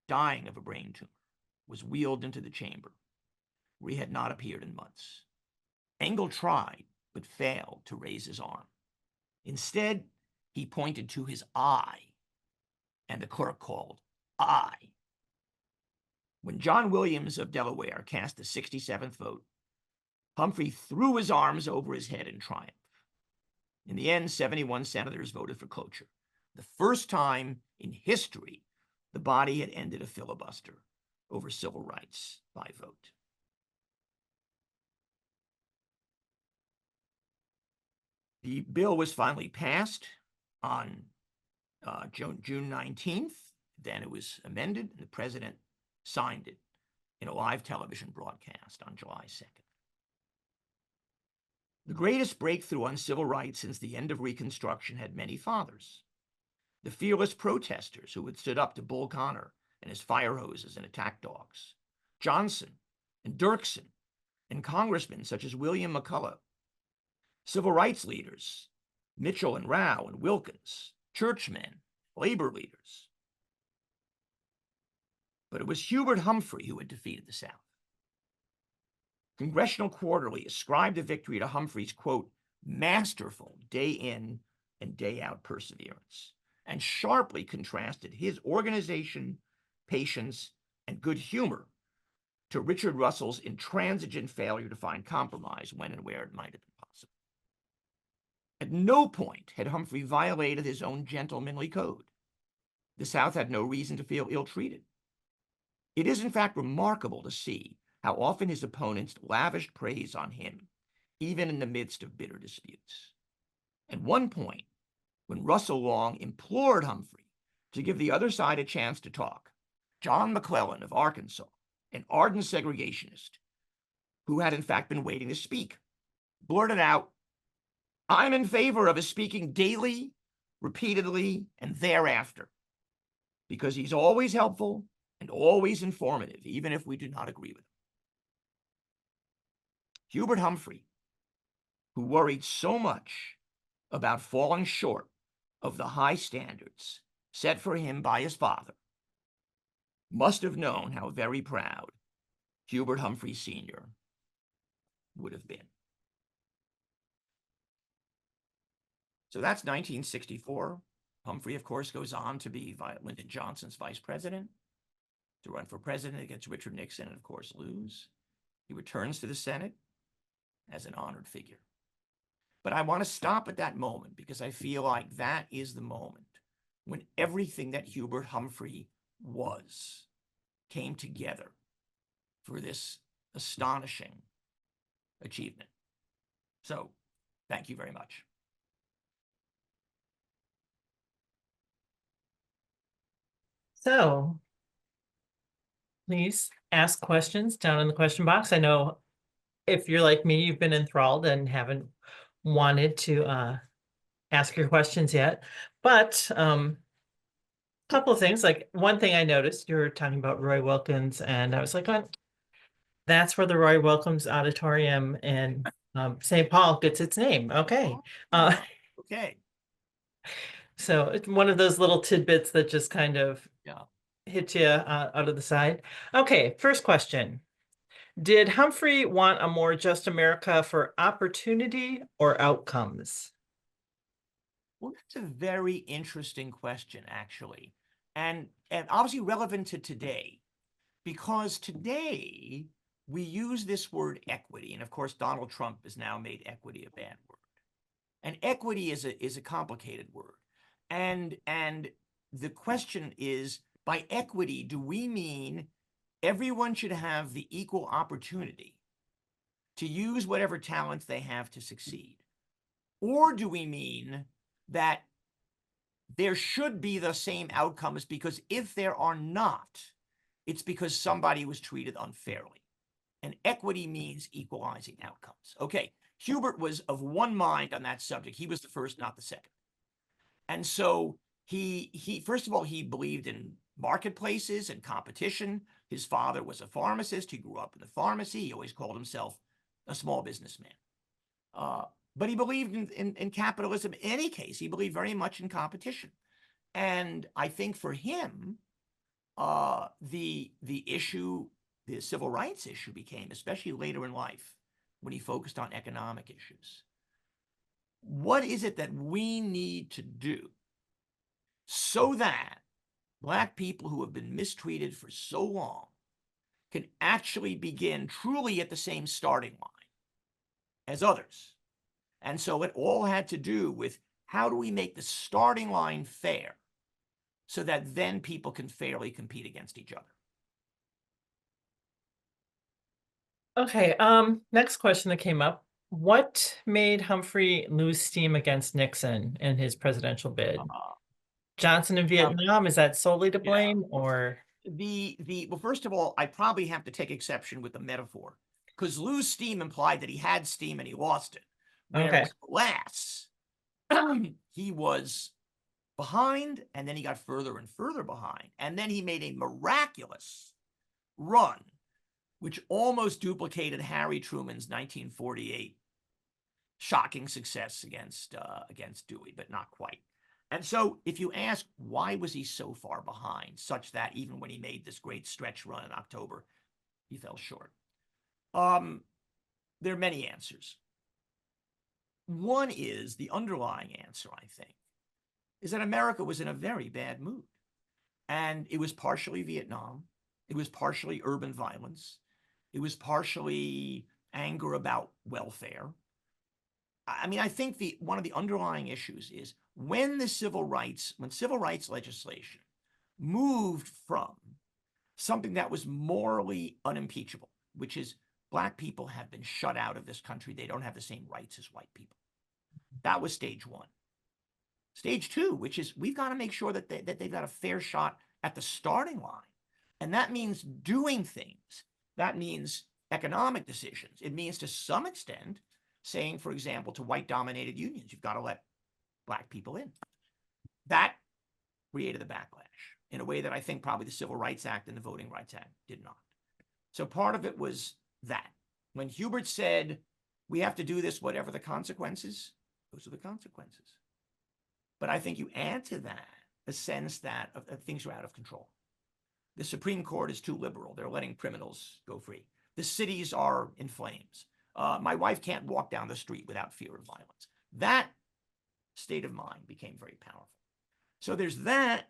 dying of a brain tumor, was wheeled into the chamber, where he had not appeared in months. Engel tried, but failed to raise his arm. Instead, he pointed to his eye, and the clerk called, aye. When John Williams of Delaware cast the 67th vote, Humphrey threw his arms over his head in triumph. In the end, 71 senators voted for cloture. The first time in history the body had ended a filibuster over civil rights by vote. The bill was finally passed on June 19th. Then it was amended, and the president signed it in a live television broadcast on July 2nd. The greatest breakthrough on civil rights since the end of Reconstruction had many fathers. The fearless protesters who had stood up to Bull Connor and his fire hoses and attack dogs, Johnson and Dirksen, and congressmen such as William McCulloch, civil rights leaders, Mitchell and Rao and Wilkins, churchmen, labor leaders. But it was Hubert Humphrey who had defeated the South. Congressional Quarterly ascribed the victory to Humphrey's, quote, masterful day in and day out perseverance, and sharply contrasted his organization, patience, and good humor to Richard Russell's intransigent failure to find compromise when and where it might have been possible. At no point had Humphrey violated his own gentlemanly code. The South had no reason to feel ill-treated. It is, in fact, remarkable to see how often his opponents lavished praise on him, even in the midst of bitter disputes. At one point, when Russell Long implored Humphrey to give the other side a chance to talk, John McClellan of Arkansas, an ardent segregationist, who had in fact been waiting to speak, blurted out, I'm in favor of his speaking daily, repeatedly, and thereafter, because he's always helpful and always informative, even if we do not agree with him. Hubert Humphrey, who worried so much about falling short of the high standards set for him by his father, must have known how very proud Hubert Humphrey Sr. would have been. So that's 1964. Humphrey, of course, goes on to be Lyndon Johnson's vice president, to run for president against Richard Nixon and, of course, lose. He returns to the Senate as an honored figure. But I want to stop at that moment because I feel like that is the moment when everything that Hubert Humphrey was came together for this astonishing achievement. So, thank you very much. So please ask questions down in the question box. I know if you're like me, you've been enthralled and haven't wanted to ask your questions yet. But a couple of things, like one thing I noticed, you were talking about Roy Wilkins, and I was like, oh, that's where the Roy Wilkins Auditorium in St. Paul gets its name. Okay. Okay. So it's one of those little tidbits that just kind of Yeah. hit you out of the side. Okay, first question. Did Humphrey want a more just America for opportunity or outcomes? Well, that's a very interesting question, actually, and obviously relevant to today, because today we use this word equity, and of course Donald Trump has now made equity a bad word. And equity is a complicated word. And the question is, by equity, do we mean everyone should have the equal opportunity to use whatever talents they have to succeed? Or do we mean that there should be the same outcomes, because if there are not, it's because somebody was treated unfairly? And equity means equalizing outcomes. Okay, Hubert was of one mind on that subject. He was the first, not the second. And so he first of all, he believed in marketplaces and competition. His father was a pharmacist. He grew up in the pharmacy. He always called himself a small businessman. Uh, but he believed in capitalism in any case. He believed very much in competition. And I think for him, the issue, the civil rights issue, became, especially later in life, when he focused on economic issues. What is it that we need to do so that Black people who have been mistreated for so long can actually begin truly at the same starting line as others? And so it all had to do with, how do we make the starting line fair so that then people can fairly compete against each other? Okay, next question that came up. What made Humphrey lose steam against Nixon in his presidential bid? Uh, Johnson in yeah, Vietnam, is that solely to yeah. blame or The well, first of all, I probably have to take exception with the metaphor, because lose steam implied that he had steam and he lost it. okay. Whereas glass, he was behind, and then he got further and further behind, and then he made a miraculous run, which almost duplicated Harry Truman's 1948 shocking success against Dewey, but not quite. And so, if you ask why was he so far behind, such that even when he made this great stretch run in October, he fell short, there are many answers. One is, the underlying answer, I think, is that America was in a very bad mood. And it was partially Vietnam. It was partially urban violence. It was partially anger about welfare. I mean, I think one of the underlying issues is, when civil rights legislation moved from something that was morally unimpeachable, which is Black people have been shut out of this country. They don't have the same rights as white people. That was stage one. Stage two, which is, we've got to make sure that they've got a fair shot at the starting line. And that means doing things. That means economic decisions. It means, to some extent, saying, for example, to white-dominated unions, you've got to let Black people in. That created a backlash in a way that I think probably the Civil Rights Act and the Voting Rights Act did not. So part of it was that. When Hubert said, we have to do this, whatever the consequences, those are the consequences. But I think you add to that a sense that things are out of control. The Supreme Court is too liberal. They're letting criminals go free. The cities are in flames. My wife can't walk down the street without fear of violence. That state of mind became very powerful. So there's that,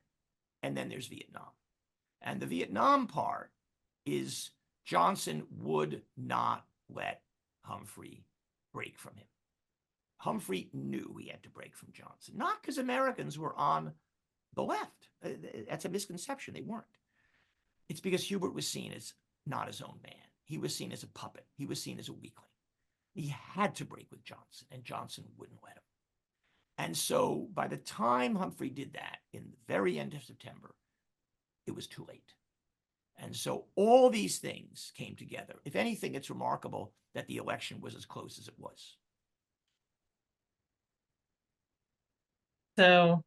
and then there's Vietnam. And the Vietnam part is, Johnson would not let Humphrey break from him. Humphrey knew he had to break from Johnson, not because Americans were on the left. That's a misconception. They weren't. It's because Hubert was seen as not his own man. He was seen as a puppet. He was seen as a weakling. He had to break with Johnson, and Johnson wouldn't let him. And so by the time Humphrey did that, in the very end of September, it was too late. And so all these things came together. If anything, it's remarkable that the election was as close as it was. So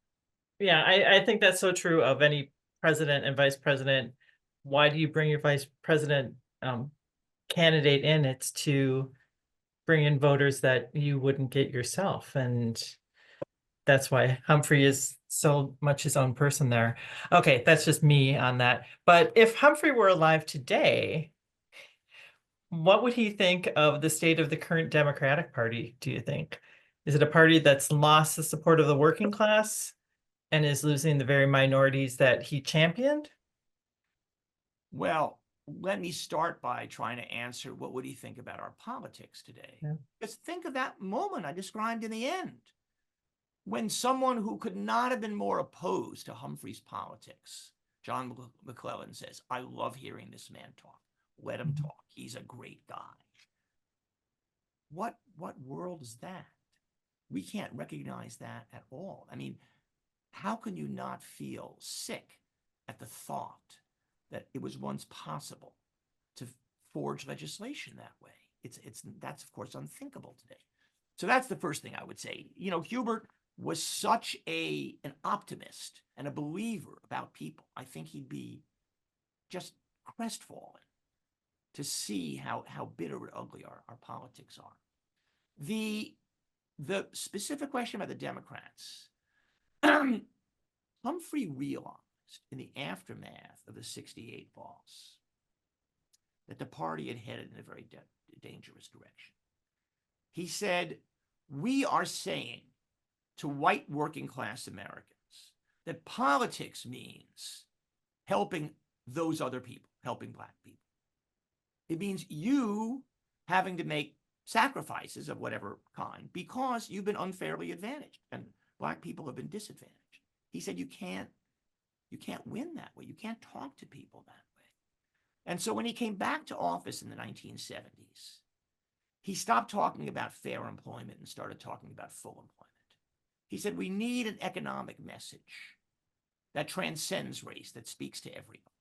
yeah, I think that's so true of any president and vice president. Why do you bring your vice president candidate in? It's to bring in voters that you wouldn't get yourself. And that's why Humphrey is so much his own person there. Okay, that's just me on that. But if Humphrey were alive today, what would he think of the state of the current Democratic Party, do you think? Is it a party that's lost the support of the working class and is losing the very minorities that he championed? Well, let me start by trying to answer what would he think about our politics today? Yeah. Just think of that moment I described in the end, when someone who could not have been more opposed to Humphrey's politics, John McClellan, says, I love hearing this man talk. Let him Mhm. talk. He's a great guy. What world is that? We can't recognize that at all. I mean, how can you not feel sick at the thought that it was once possible to forge legislation that way? That's of course unthinkable today. So that's the first thing I would say. You know, Hubert was such an optimist and a believer about people. I think he'd be just crestfallen to see how bitter and ugly our politics are. The specific question about the Democrats, Humphrey realized in the aftermath of the 68 loss that the party had headed in a very dangerous direction. He said, we are saying to white working class Americans that politics means helping those other people, helping Black people. It means you having to make sacrifices of whatever kind because you've been unfairly advantaged and Black people have been disadvantaged. He said you can't win that way. You can't talk to people that way. And so when he came back to office in the 1970s, he stopped talking about fair employment and started talking about full employment. He said we need an economic message that transcends race, that speaks to everybody.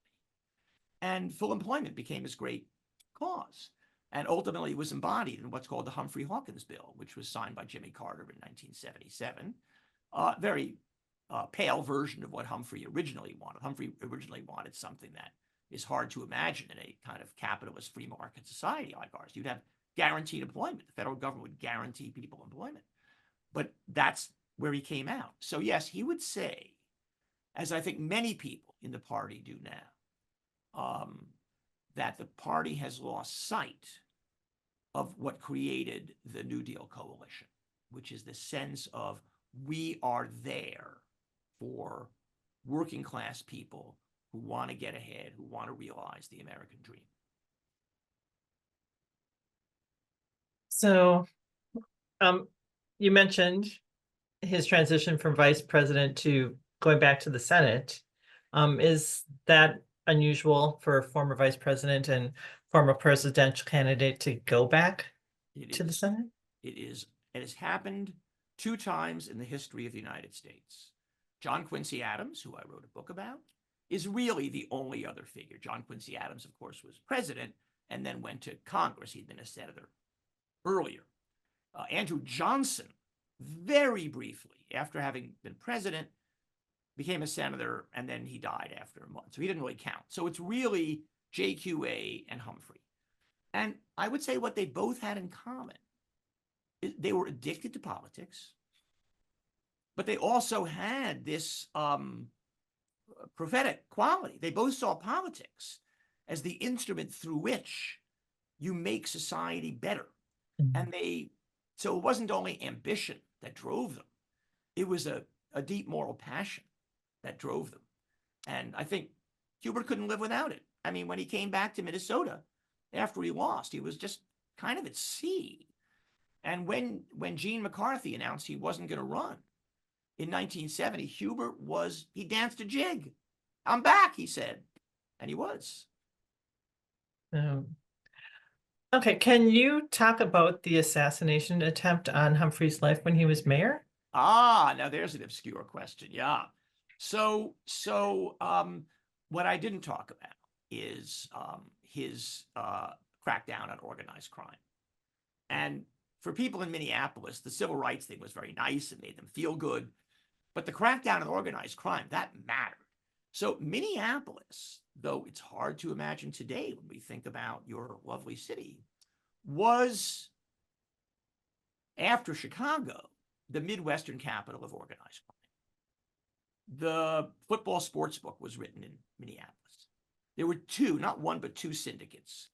And full employment became his great cause, and ultimately was embodied in what's called the Humphrey-Hawkins Bill, which was signed by Jimmy Carter in 1977. Very pale version of what Humphrey originally wanted. Humphrey originally wanted something that is hard to imagine in a kind of capitalist free market society like ours. You'd have guaranteed employment. The federal government would guarantee people employment. But that's where he came out. So yes, he would say, as I think many people in the party do now, that the party has lost sight of what created the New Deal coalition, which is the sense of we are there for working class people who want to get ahead, who want to realize the American dream. So, you mentioned his transition from vice president to going back to the Senate. Is that unusual for a former vice president and former presidential candidate to go back It to the is. Senate? It is. It has happened 2 times in the history of the United States. John Quincy Adams, who I wrote a book about, is really the only other figure. John Quincy Adams, of course, was president and then went to Congress. He'd been a senator earlier. Andrew Johnson, very briefly, after having been president, became a senator, and then he died after a month. So he didn't really count. So it's really JQA and Humphrey. And I would say what they both had in common is they were addicted to politics, but they also had this prophetic quality. They both saw politics as the instrument through which you make society better. And so it wasn't only ambition that drove them, it was a deep moral passion that drove them. And I think Hubert couldn't live without it. I mean, when he came back to Minnesota after he lost, he was just kind of at sea. And when Gene McCarthy announced he wasn't going to run in 1970, he danced a jig. I'm back, he said. And he was. Okay, can you talk about the assassination attempt on Humphrey's life when he was mayor? Now there's an obscure question. Yeah. So what I didn't talk about is his crackdown on organized crime. And for people in Minneapolis, the civil rights thing was very nice and made them feel good. But the crackdown on organized crime, that mattered. So Minneapolis, though it's hard to imagine today when we think about your lovely city, was, after Chicago, the Midwestern capital of organized crime. The football sports book was written in Minneapolis. There were two, not one, but two syndicates,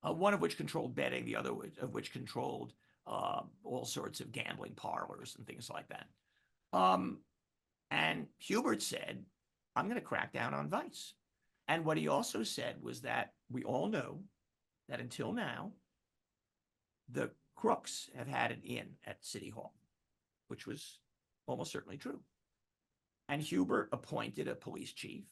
one of which controlled betting, the other of which controlled all sorts of gambling parlors and things like that. And Hubert said, I'm going to crack down on vice. And what he also said was that we all know that until now, the crooks have had an in at City Hall, which was almost certainly true. And Hubert appointed a police chief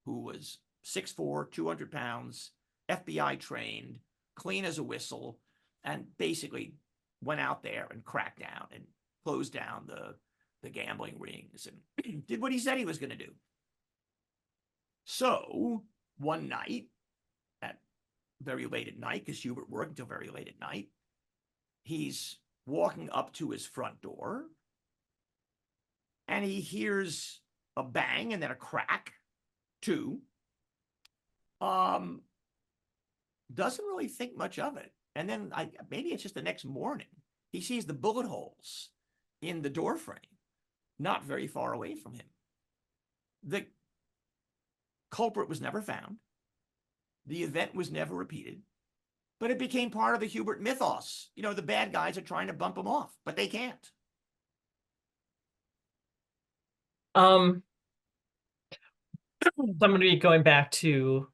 who was 6'4", 200 pounds, FBI trained, clean as a whistle, and basically went out there and cracked down and closed down the gambling rings and did what he said he was going to do. So one night, at very late at night, because Hubert worked until very late at night, he's walking up to his front door and he hears a bang and then a crack, too. Doesn't really think much of it. And then maybe it's just the next morning, he sees the bullet holes in the door frame, not very far away from him. The culprit was never found. The event was never repeated, but it became part of the Hubert mythos. You know, the bad guys are trying to bump him off, but they can't. I'm going to be going back to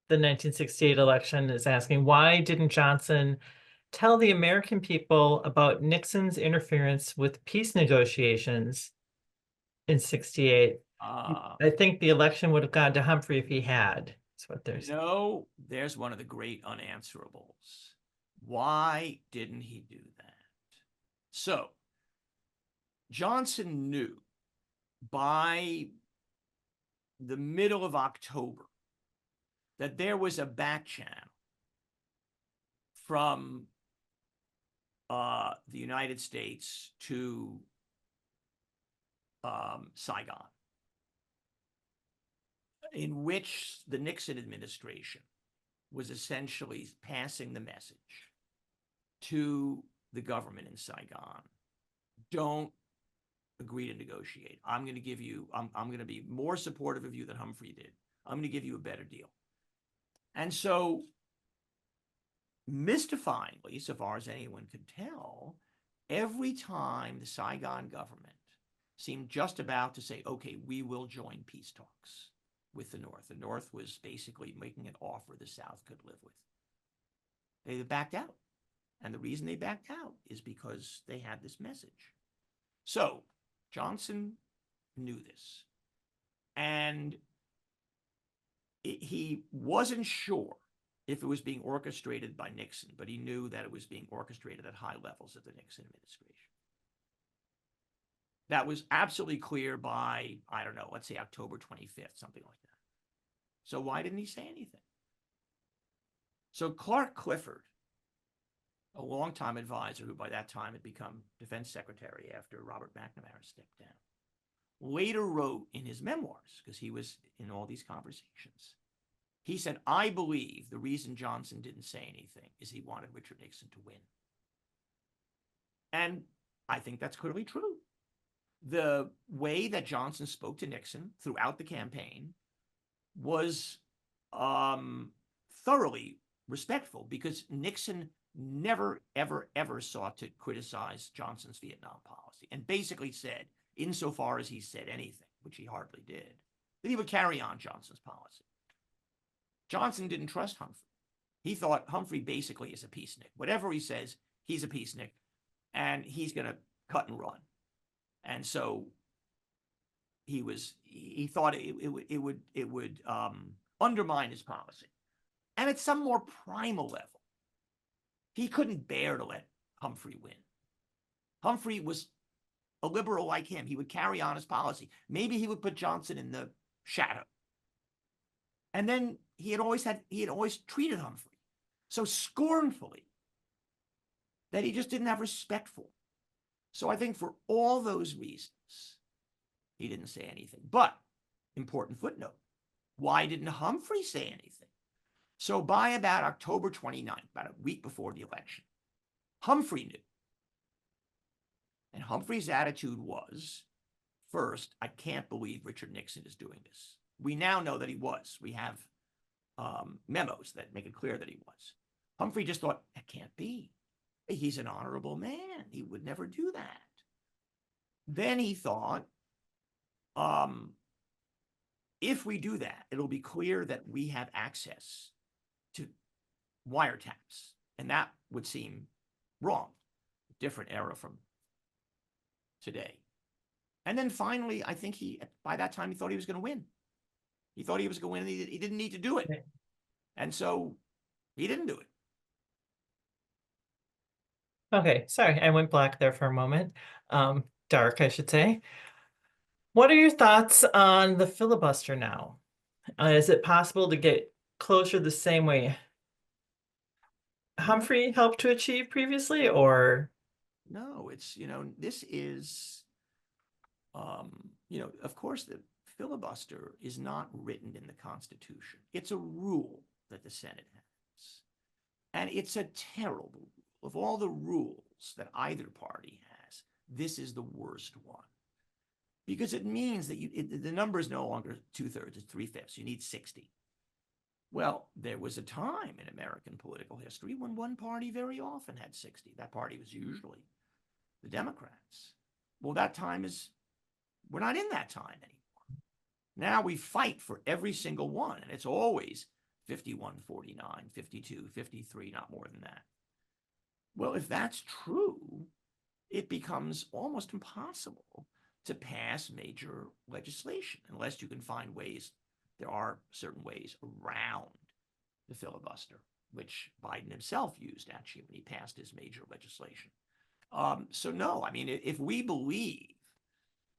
the 1968 election, is asking, why didn't Johnson tell the American people about Nixon's interference with peace negotiations in 68? I think the election would have gone to Humphrey if he had. That's what there's. No, there's one of the great unanswerables. Why didn't he do that? So Johnson knew by the middle of October that there was a back channel from the United States to Saigon, in which the Nixon administration was essentially passing the message to the government in Saigon: don't agree to negotiate. I'm going to give you, I'm going to be more supportive of you than Humphrey did. I'm going to give you a better deal. And so, mystifyingly, so far as anyone could tell, every time the Saigon government seemed just about to say, okay, we will join peace talks with the North was basically making an offer the South could live with, they backed out. And the reason they backed out is because they had this message. So Johnson knew this, and he wasn't sure if it was being orchestrated by Nixon, but he knew that it was being orchestrated at high levels of the Nixon administration. That was absolutely clear by, I don't know, let's say October 25th, something like that. So why didn't he say anything? So Clark Clifford, a longtime advisor who by that time had become defense secretary after Robert McNamara stepped down, later wrote in his memoirs, because he was in all these conversations, he said, I believe the reason Johnson didn't say anything is he wanted Richard Nixon to win. And I think that's clearly true. The way that Johnson spoke to Nixon throughout the campaign was thoroughly respectful, because Nixon never, ever, ever sought to criticize Johnson's Vietnam policy, and basically said, insofar as he said anything, which he hardly did, that he would carry on Johnson's policy. Johnson didn't trust Humphrey. He thought Humphrey basically is a peacenik. Whatever he says, he's a peacenik, and he's going to cut and run. And so he thought it would undermine his policy. And at some more primal level, he couldn't bear to let Humphrey win. Humphrey was a liberal like him. He would carry on his policy. Maybe he would put Johnson in the shadow. And then he had always treated Humphrey so scornfully that he just didn't have respect for him. So I think for all those reasons, he didn't say anything. But, important footnote, why didn't Humphrey say anything? So by about October 29th, about a week before the election, Humphrey knew. And Humphrey's attitude was, first, I can't believe Richard Nixon is doing this. We now know that he was. We have memos that make it clear that he was. Humphrey just thought, that can't be. He's an honorable man. He would never do that. Then he thought, if we do that, it'll be clear that we have access to wiretaps. And that would seem wrong. Different era from today. And then finally, I think by that time, he thought he was going to win. He thought he was going to win, and he didn't need to do it. And so he didn't do it. Okay, sorry, I went black there for a moment. Dark, I should say. What are your thoughts on the filibuster now? Is it possible to get closer the same way Humphrey helped to achieve previously, or? No, it's, this is, of course, the filibuster is not written in the Constitution. It's a rule that the Senate has. And it's a terrible rule. Of all the rules that either party has, this is the worst one. Because it means that the number is no longer 2/3, it's 3/5. You need 60. Well, there was a time in American political history when one party very often had 60. That party was usually the Democrats. Well, we're not in that time anymore. Now we fight for every single one, and it's always 51-49, 52-53, not more than that. Well, if that's true, it becomes almost impossible to pass major legislation unless you can find ways. There are certain ways around the filibuster, which Biden himself used actually when he passed his major legislation. So no, I mean, if we believe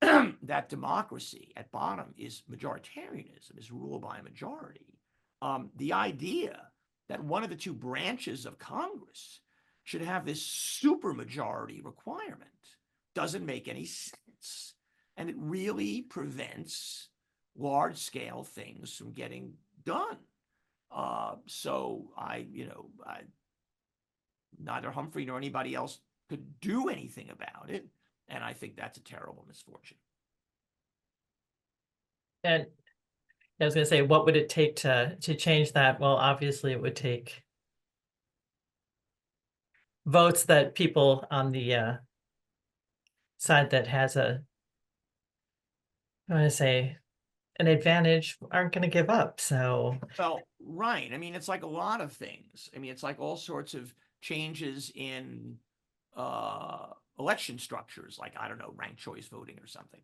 that democracy at bottom is majoritarianism, is rule by a majority, the idea that one of the two branches of Congress should have this supermajority requirement doesn't make any sense. And it really prevents large-scale things from getting done. So neither Humphrey nor anybody else could do anything about it. And I think that's a terrible misfortune. And I was going to say, what would it take to change that? Well, obviously, it would take votes that people on the side that has I want to say, an advantage aren't going to give up. So, well, right. I mean, it's like a lot of things. I mean, it's like all sorts of changes in election structures, like, I don't know, ranked choice voting or something.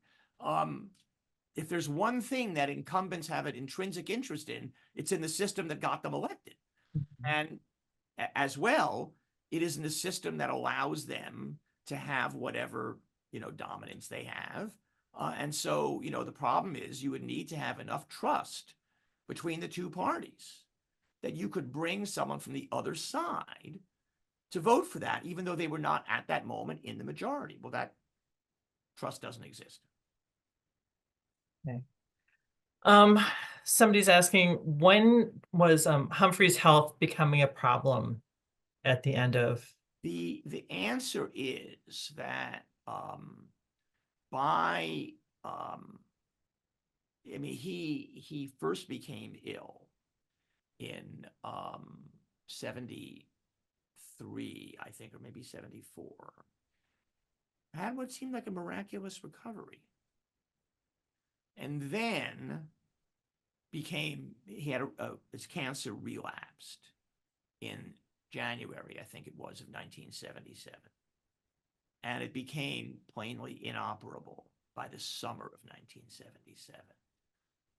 If there's one thing that incumbents have an intrinsic interest in, it's in the system that got them elected. And as well, it is in the system that allows them to have whatever, dominance they have. And so, the problem is you would need to have enough trust between the two parties that you could bring someone from the other side to vote for that, even though they were not at that moment in the majority. Well, that trust doesn't exist. okay. Somebody's asking, when was Humphrey's health becoming a problem at the end of? The answer is that by he first became ill in 73, I think, or maybe 74. Had what seemed like a miraculous recovery. And then his cancer relapsed in January, I think it was, of 1977. And it became plainly inoperable by the summer of 1977.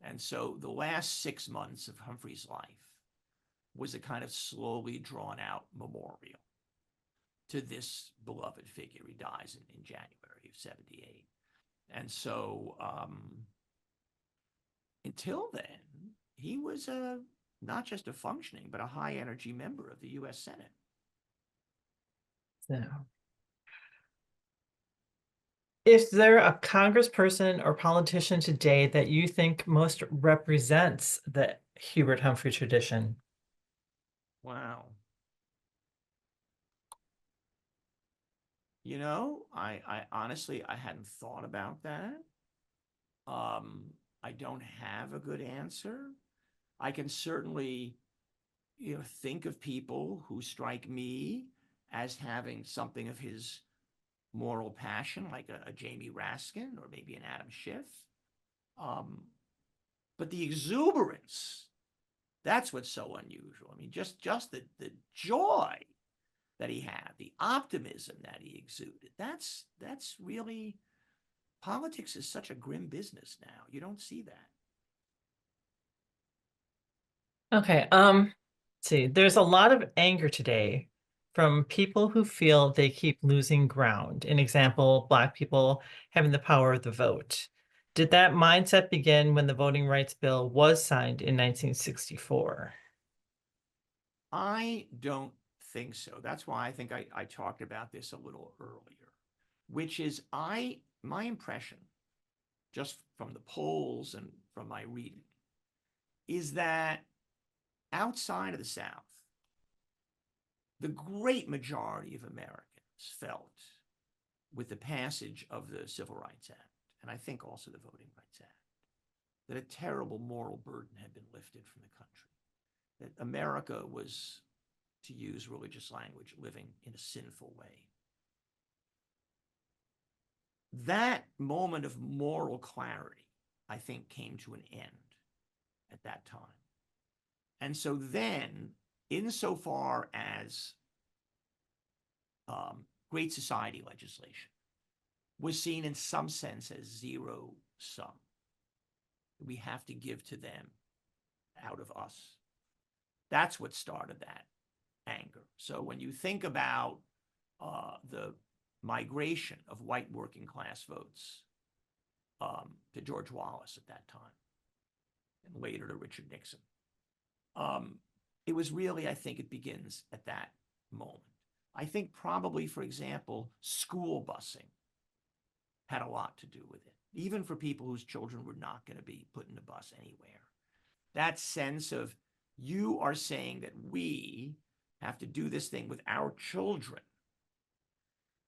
And so the last 6 months of Humphrey's life was a kind of slowly drawn out memorial to this beloved figure. He dies in January of 78. And so until then, he was not just a functioning, but a high energy member of the U.S. Senate. So, is there a congressperson or politician today that you think most represents the Hubert Humphrey tradition? Wow. I honestly I hadn't thought about that. I don't have a good answer. I can certainly, think of people who strike me as having something of his moral passion, like a Jamie Raskin or maybe an Adam Schiff. Um, but the exuberance, that's what's so unusual. I mean, just the joy that he had, the optimism that he exuded. That's really politics is such a grim business now. You don't see that. Okay, see, there's a lot of anger today from people who feel they keep losing ground. An example, Black people having the power of the vote. Did that mindset begin when the Voting Rights Bill was signed in 1964? I don't think so. That's why I think I talked about this a little earlier, which is my impression, just from the polls and from my reading, is that outside of the South, the great majority of Americans felt with the passage of the Civil Rights Act, and I think also the Voting Rights Act, that a terrible moral burden had been lifted from the country, that America was, to use religious language, living in a sinful way. That moment of moral clarity, I think, came to an end at that time. And so then, insofar as Great Society legislation was seen in some sense as zero sum, we have to give to them out of us. That's what started that anger. So when you think about the migration of white working class votes to George Wallace at that time, and later to Richard Nixon, it was really, I think it begins at that moment. I think probably, for example, school busing had a lot to do with it, even for people whose children were not going to be put in a bus anywhere. That sense of, you are saying that we have to do this thing with our children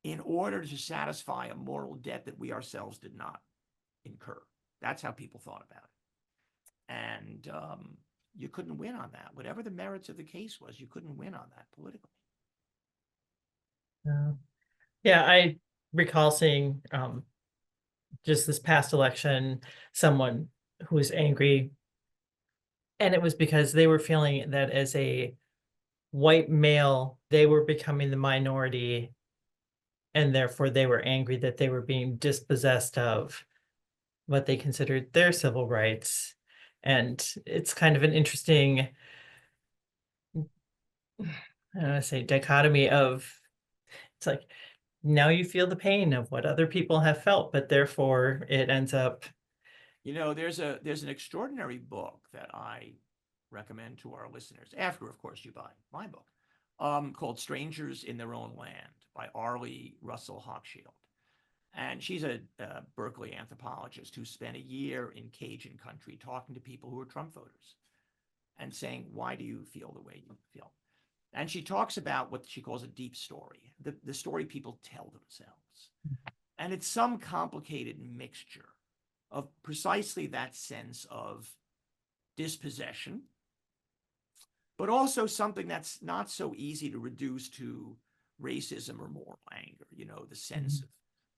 in order to satisfy a moral debt that we ourselves did not incur. That's how people thought about it. And you couldn't win on that. Whatever the merits of the case was, you couldn't win on that politically. Yeah, I recall seeing just this past election, someone who was angry, and it was because they were feeling that as a white male, they were becoming the minority, and therefore they were angry that they were being dispossessed of what they considered their civil rights. And it's kind of an interesting, I don't want to say dichotomy of, it's like, now you feel the pain of what other people have felt, but therefore it ends up. There's an extraordinary book that I recommend to our listeners, after, of course, you buy my book, called Strangers in Their Own Land by Arlie Russell Hochschild. And she's a Berkeley anthropologist who spent a year in Cajun country talking to people who are Trump voters and saying, why do you feel the way you feel? And she talks about what she calls a deep story, the story people tell themselves. And it's some complicated mixture of precisely that sense of dispossession, but also something that's not so easy to reduce to racism or moral anger, the sense of,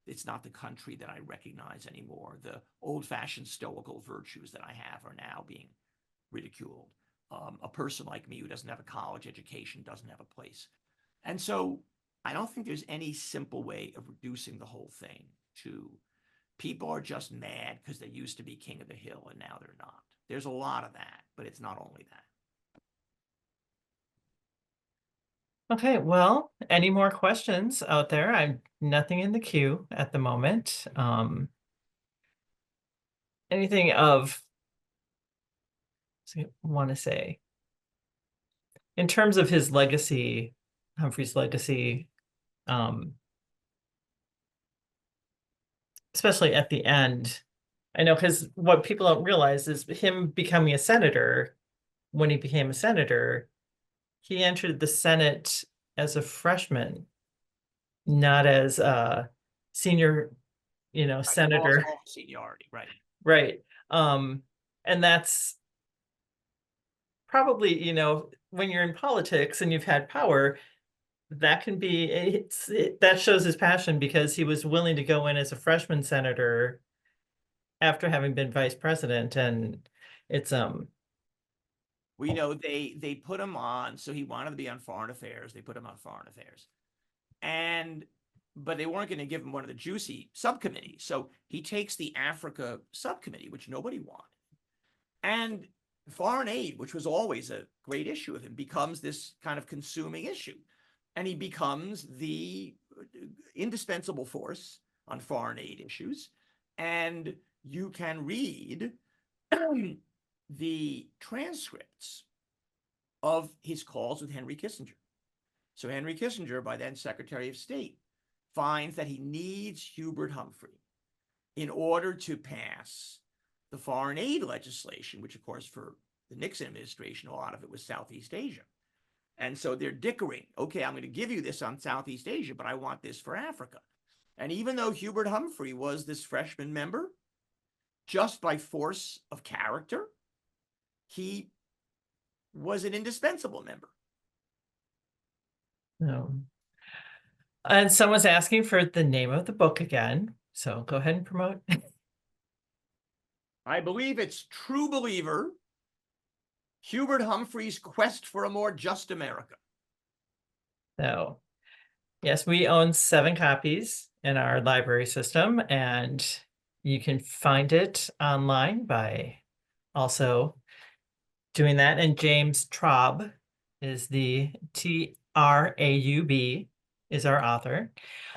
it's not the country that I recognize anymore. The old-fashioned stoical virtues that I have are now being ridiculed. A person like me who doesn't have a college education doesn't have a place. And so I don't think there's any simple way of reducing the whole thing to people are just mad because they used to be king of the hill and now they're not. There's a lot of that, but it's not only that. Okay, well, any more questions out there? I'm nothing in the queue at the moment. Anything of, I want to say, in terms of his legacy, Humphrey's legacy, especially at the end, I know because what people don't realize is him becoming a senator. When he became a senator, he entered the Senate as a freshman. not as senior, Right, he lost senator. all seniority, right? Right. And that's probably, when you're in politics and you've had power, that can be that shows his passion because he was willing to go in as a freshman senator after having been vice president. And it's Well, they put him on, so he wanted to be on foreign affairs. They put him on foreign affairs. And but they weren't going to give him one of the juicy subcommittees. So he takes the Africa subcommittee, which nobody wanted. And foreign aid, which was always a great issue of him, becomes this kind of consuming issue. And he becomes the indispensable force on foreign aid issues. And you can read the transcripts of his calls with Henry Kissinger. So Henry Kissinger, by then Secretary of State, finds that he needs Hubert Humphrey in order to pass the foreign aid legislation, which, of course, for the Nixon administration, a lot of it was Southeast Asia. And so they're dickering. Okay, I'm going to give you this on Southeast Asia, but I want this for Africa. And even though Hubert Humphrey was this freshman member, just by force of character, he was an indispensable member. no. And someone's asking for the name of the book again. So go ahead and promote. I believe it's True Believer, Hubert Humphrey's Quest for a More Just America. So, yes, we own 7 copies in our library system, and you can find it online by also doing that. And James Traub is the Traub is our author.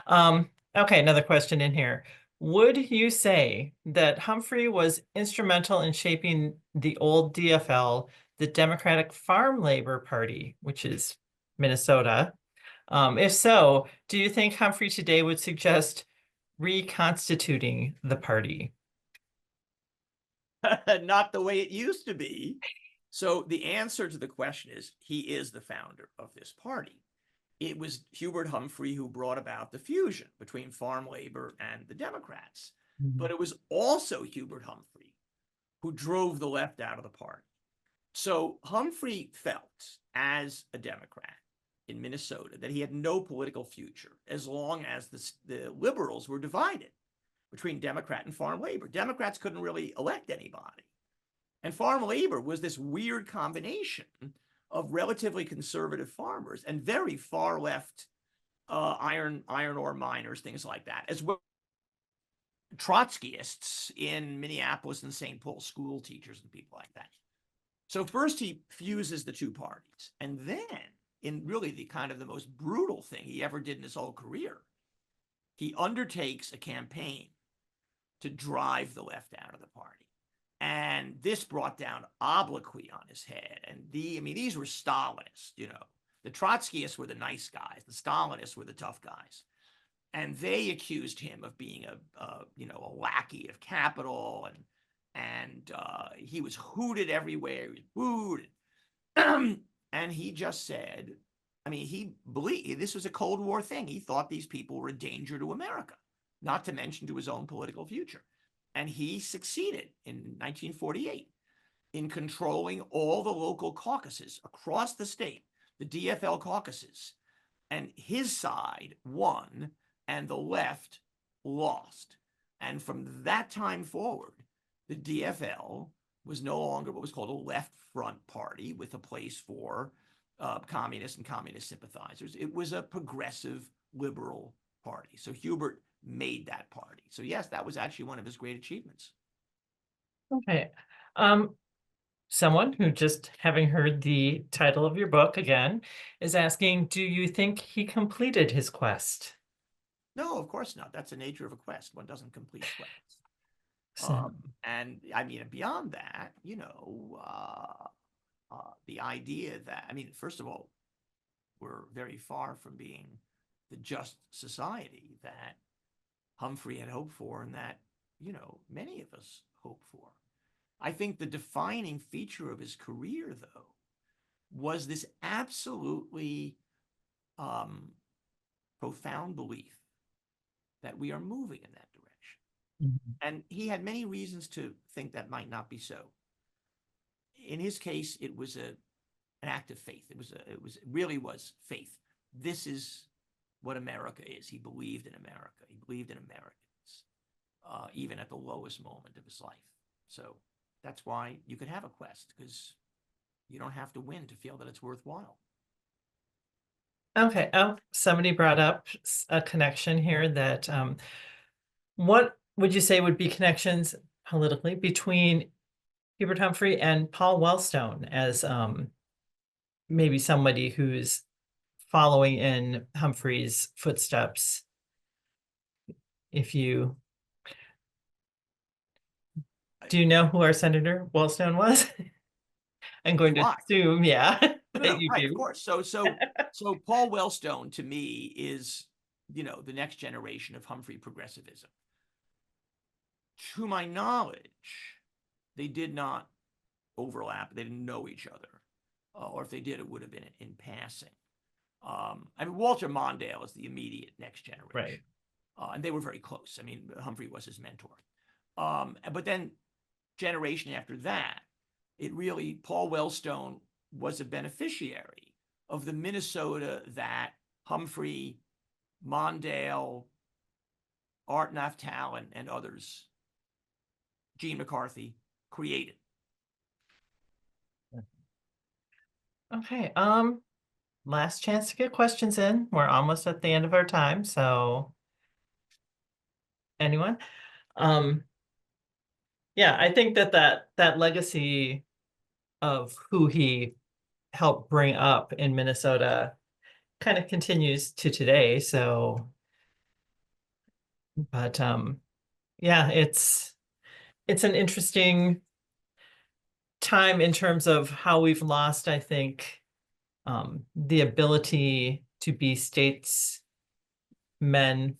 Okay, another question in here. Would you say that Humphrey was instrumental in shaping the old DFL, the Democratic Farm Labor Party, which is Minnesota? If so, do you think Humphrey today would suggest reconstituting the party? Not the way it used to be. So the answer to the question is he is the founder of this party. It was Hubert Humphrey who brought about the fusion between farm labor and the Democrats. But it was also Hubert Humphrey who drove the left out of the party. So Humphrey felt, as a Democrat in Minnesota, that he had no political future as long as the liberals were divided between Democrat and farm labor. Democrats couldn't really elect anybody. And farm labor was this weird combination of relatively conservative farmers and very far left iron ore miners, things like that, as well as Trotskyists in Minneapolis and St. Paul, school teachers and people like that. So first he fuses the two parties, and then, in really the kind of the most brutal thing he ever did in his whole career, he undertakes a campaign to drive the left out of the party. And this brought down obloquy on his head. And these were Stalinists, The Trotskyists were the nice guys. The Stalinists were the tough guys. And they accused him of being a lackey of capital, and he was hooted everywhere. He was booed. And he just said, he believed this was a Cold War thing. He thought these people were a danger to America, not to mention to his own political future. And he succeeded in 1948 in controlling all the local caucuses across the state, the DFL caucuses. And his side won and the left lost. And from that time forward, the DFL was no longer what was called a left front party with a place for communists and communist sympathizers. It was a progressive liberal party. So Hubert made that party. So yes, that was actually one of his great achievements. Okay. Someone who, just having heard the title of your book again, is asking, do you think he completed his quest? No, of course not. That's the nature of a quest. One doesn't complete quests. So, And beyond that, the idea that, first of all, we're very far from being the just society that Humphrey had hoped for and that, many of us hope for. I think the defining feature of his career, though, was this absolutely profound belief that we are moving in that direction. Mhm. And he had many reasons to think that might not be so. In his case, it was an act of faith. It really was faith. This is what America is. He believed in America. He believed in Americans, even at the lowest moment of his life. So that's why you could have a quest, because you don't have to win to feel that it's worthwhile. Okay. Oh, somebody brought up a connection here that what would you say would be connections politically between Hubert Humphrey and Paul Wellstone as maybe somebody who's following in Humphrey's footsteps? If you do you know who our Senator Wellstone was? I'm going Do to I? assume, yeah, No, that no, you right, of do. course. So Paul Wellstone to me is, the next generation of Humphrey progressivism. To my knowledge, they did not overlap. They didn't know each other, or if they did, it would have been in passing. I mean, Walter Mondale is the immediate next Right. generation, and they were very close. I mean, Humphrey was his mentor. But then, generation after that, Paul Wellstone was a beneficiary of the Minnesota that Humphrey, Mondale, Art Naftali, and others, Gene McCarthy, created. Okay. Last chance to get questions in. We're almost at the end of our time, so anyone? Um, yeah, I think that legacy of who he helped bring up in Minnesota kind of continues to today. So, but yeah, it's an interesting time in terms of how we've lost, I think, the ability to be statesmen,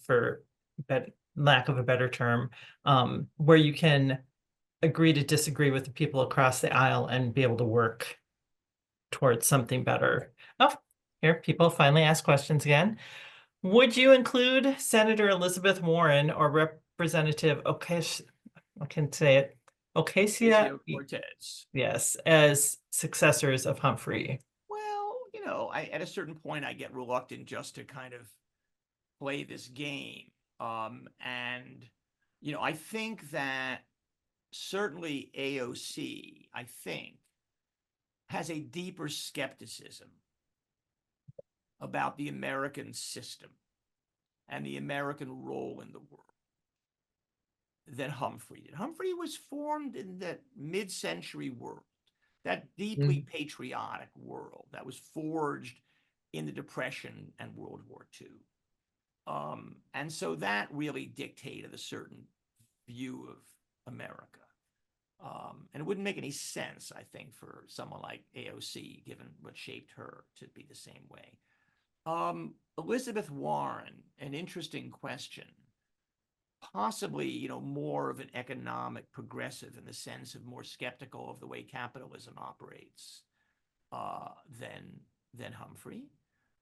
for lack of a better term, where you can agree to disagree with the people across the aisle and be able to work towards something better. Oh, here, people finally ask questions again. Would you include Senator Elizabeth Warren or Representative I can say it, Ocasio-Cortez. yes, as successors of Humphrey? Well, at a certain point, I get reluctant just to kind of play this game. And, I think that certainly AOC, I think, has a deeper skepticism about the American system and the American role in the world than Humphrey did. Humphrey was formed in that mid-century world, that deeply patriotic world that was forged in the Depression and World War II. And so that really dictated a certain view of America. And it wouldn't make any sense, I think, for someone like AOC, given what shaped her, to be the same way. Elizabeth Warren, an interesting question. Possibly, more of an economic progressive in the sense of more skeptical of the way capitalism operates than Humphrey.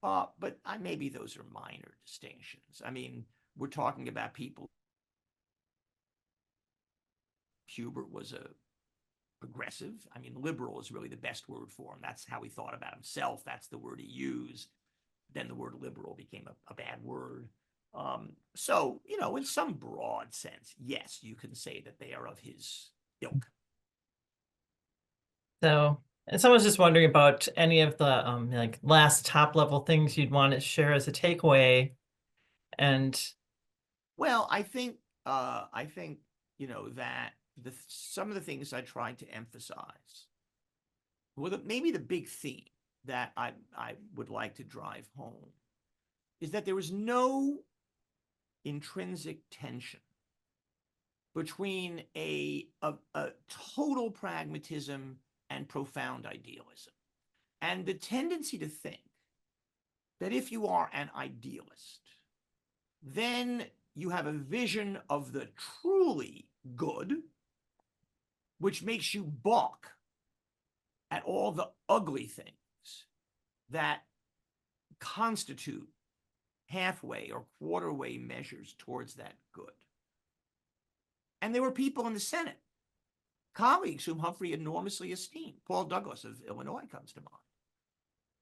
But maybe those are minor distinctions. I mean, we're talking about people. Hubert was a progressive. I mean, liberal is really the best word for him. That's how he thought about himself. That's the word he used. Then the word liberal became a bad word. So, in some broad sense, yes, you can say that they are of his ilk. So, and someone's just wondering about any of the like last top level things you'd want to share as a takeaway. And Well, I think that some of the things I tried to emphasize, well, maybe the big theme that I would like to drive home is that there was no intrinsic tension between a total pragmatism and profound idealism, and the tendency to think that if you are an idealist, then you have a vision of the truly good, which makes you balk at all the ugly things that constitute halfway or quarter-way measures towards that good. And there were people in the Senate, colleagues whom Humphrey enormously esteemed. Paul Douglas of Illinois comes to mind,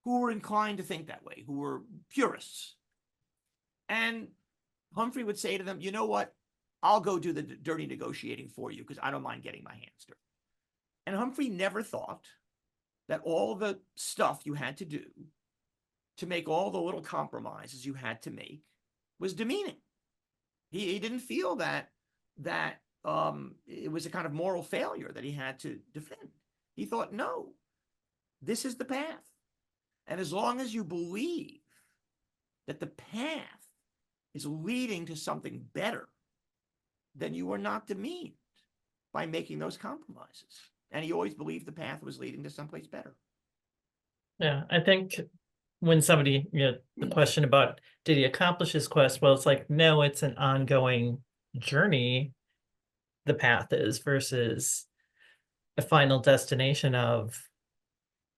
who were inclined to think that way, who were purists. And Humphrey would say to them, you know what? I'll go do the dirty negotiating for you because I don't mind getting my hands dirty. And Humphrey never thought that all the stuff you had to do to make all the little compromises you had to make was demeaning. He didn't feel that it was a kind of moral failure that he had to defend. He thought, no, this is the path. And as long as you believe that the path is leading to something better, then you are not demeaned by making those compromises. And he always believed the path was leading to someplace better. Yeah, I think when somebody, the question about did he accomplish his quest? Well, it's like, no, it's an ongoing journey. The path is versus a final destination of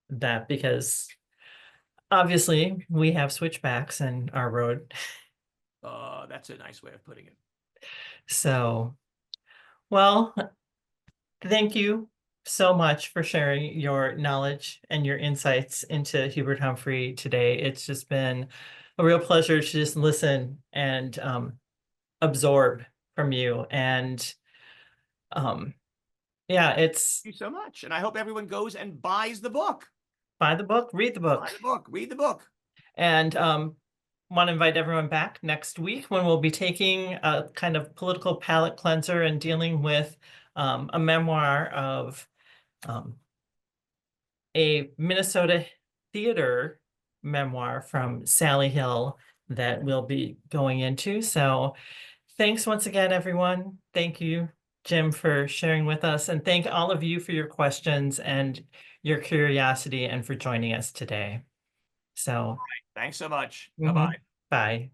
that, because obviously we have switchbacks in our road. That's a nice way of putting it. So, well, thank you so much for sharing your knowledge and your insights into Hubert Humphrey today. It's just been a real pleasure to just listen and absorb from you. And yeah, it's Thank you so much. And I hope everyone goes and buys the book. buy the book, read the book. Buy the book, read the book. And want to invite everyone back next week when we'll be taking a kind of political palate cleanser and dealing with a memoir of a Minnesota theater memoir from Sally Hill that we'll be going into. So thanks once again, everyone. Thank you, Jim, for sharing with us. And thank all of you for your questions and your curiosity and for joining us today. So Thanks so much. mhm. Bye-bye. Bye.